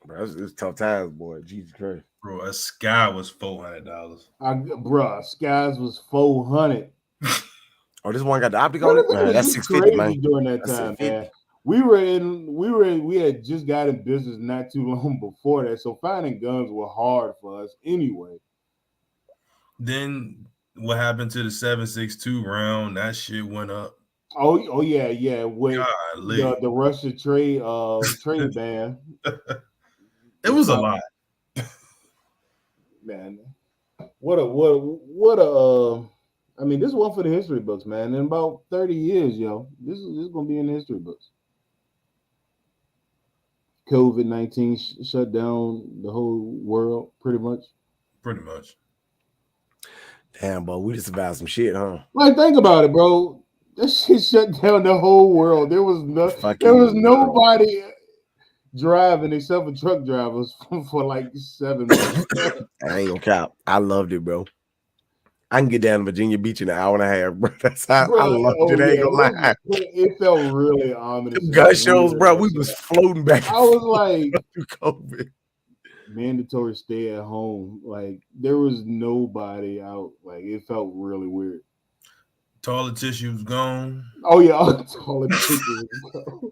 Bro, it's tough times, boy. Jesus Christ. Bro, a Sky was $400. Bro, Skies was $400. Oh, this one got the optic on it. Man, that's $650, man. During that time, man. We had just got in business not too long before that, so finding guns were hard for us anyway. Then what happened to the 7.62 round? That shit went up. Oh yeah. With the Russia trade ban. It was a lot. Man, what a I mean, this is one for the history books, man. In about 30 years, this is gonna be in the history books. COVID-19 shut down the whole world, pretty much. Pretty much. Damn, bro, we just survived some shit, huh? Like, think about it, bro. That shit shut down the whole world. There was nobody driving except for truck drivers for like 7 months. I ain't gonna cap. I loved it, bro. I can get down to Virginia Beach in an hour and a half, bro. That's how I loved it. I ain't gonna lie. It felt really ominous. Gun shows, bro. We was floating back. I was like, through COVID. Mandatory stay at home. Like there was nobody out. Like it felt really weird. Toilet tissue was gone. Oh yeah, toilet tissue was gone.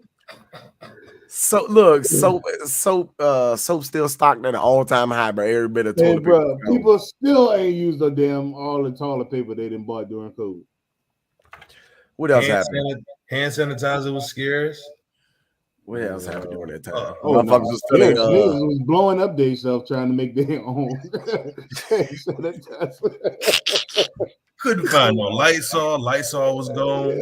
So look, soap still stocked at an all-time high, bro. Every bit of toilet paper. People still ain't used the damn all the toilet paper they didn't buy during COVID. What else happened? Hand sanitizer was scarce. What else happened during that time? Niggas was blowing up themselves trying to make their own. Couldn't find no Lysol. Lysol was gone.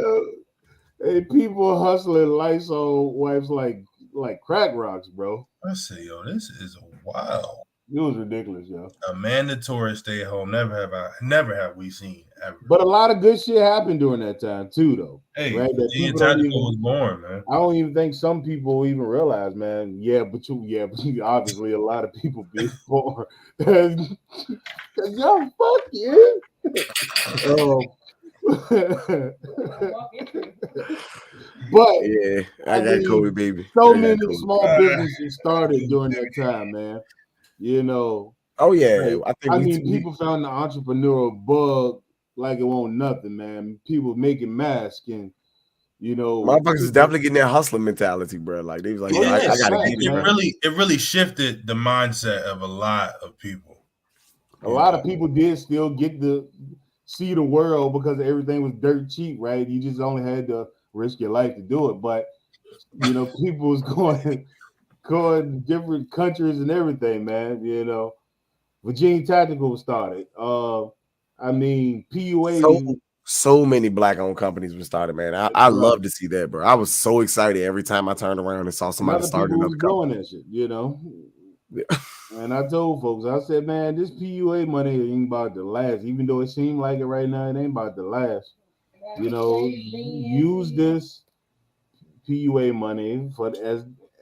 Hey, people hustling Lysol wipes like crack rocks, bro. I say, yo, this is wild. It was ridiculous, yo. A mandatory stay at home. Never have we seen ever. But a lot of good shit happened during that time too, though. Hey, right? the Tactical was born, man. I don't even think some people even realize, man. But obviously a lot of people be born. Cause y'all fuck you. But yeah, I got COVID, baby. So many small businesses started during that time, man. You know. Oh yeah, I think people found the entrepreneurial bug like it won't nothing, man. People making masks and motherfuckers is definitely getting that hustler mentality, bro. Like they was like, I gotta get it. It really shifted the mindset of a lot of people. A lot of people did still get to see the world because everything was dirt cheap, right? You just only had to risk your life to do it. But people was going to different countries and everything, man. Virginia Tactical started. PUA. So many black-owned companies were started, man. I love to see that, bro. I was so excited every time I turned around and saw somebody start another company. That shit, Yeah. And I told folks, I said, man, this PUA money ain't about to last. Even though it seemed like it right now, it ain't about to last. Use this PUA money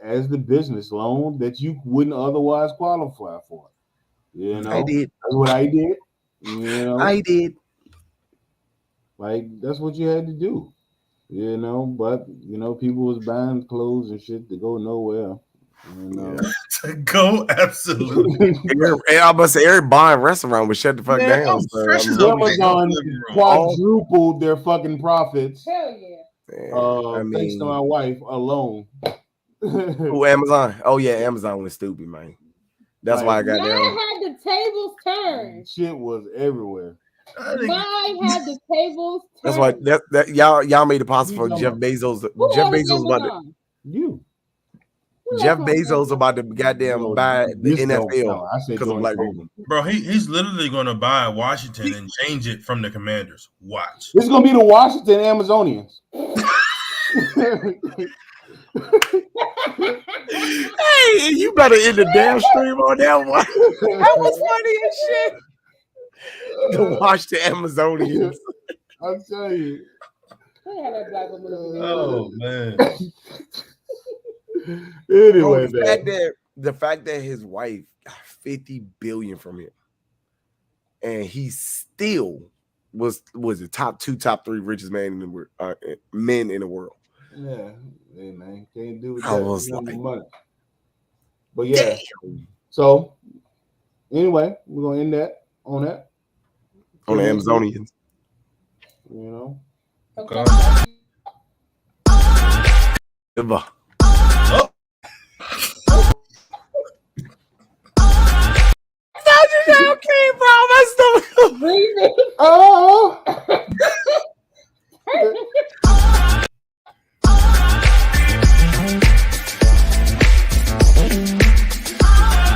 as the business loan that you wouldn't otherwise qualify for. I did. That's what I did. I did. Like that's what you had to do. But people was buying clothes and shit to go nowhere. To go absolutely. And I must say, every bar and restaurant would shut the fuck down. Amazon quadrupled their fucking profits. Hell yeah. Thanks to my wife alone. Who, Amazon? Oh yeah, Amazon went stupid, man. That's why I got Mine down. had the tables turned. Shit was everywhere. Mine had the tables turned. That's why that y'all made it possible for Jeff Bezos. Jeff Bezos about to Jeff Bezos about to goddamn buy the NFL because of black people. Bro, he's literally going to buy Washington and change it from the Commanders. Watch. It's going to be the Washington Amazonians. Hey, you better end the damn stream on that one. That was funny as shit. The Washington Amazonians. I'll tell you. Oh man. Anyway, the fact that his wife got $50 billion from him, and he still was the top 3 richest men in the world. Yeah, hey man, can't do I was like, money. But yeah, so anyway, we're gonna end that on the Amazonians. Okay. Goodbye. Okay, bro. That's the oh.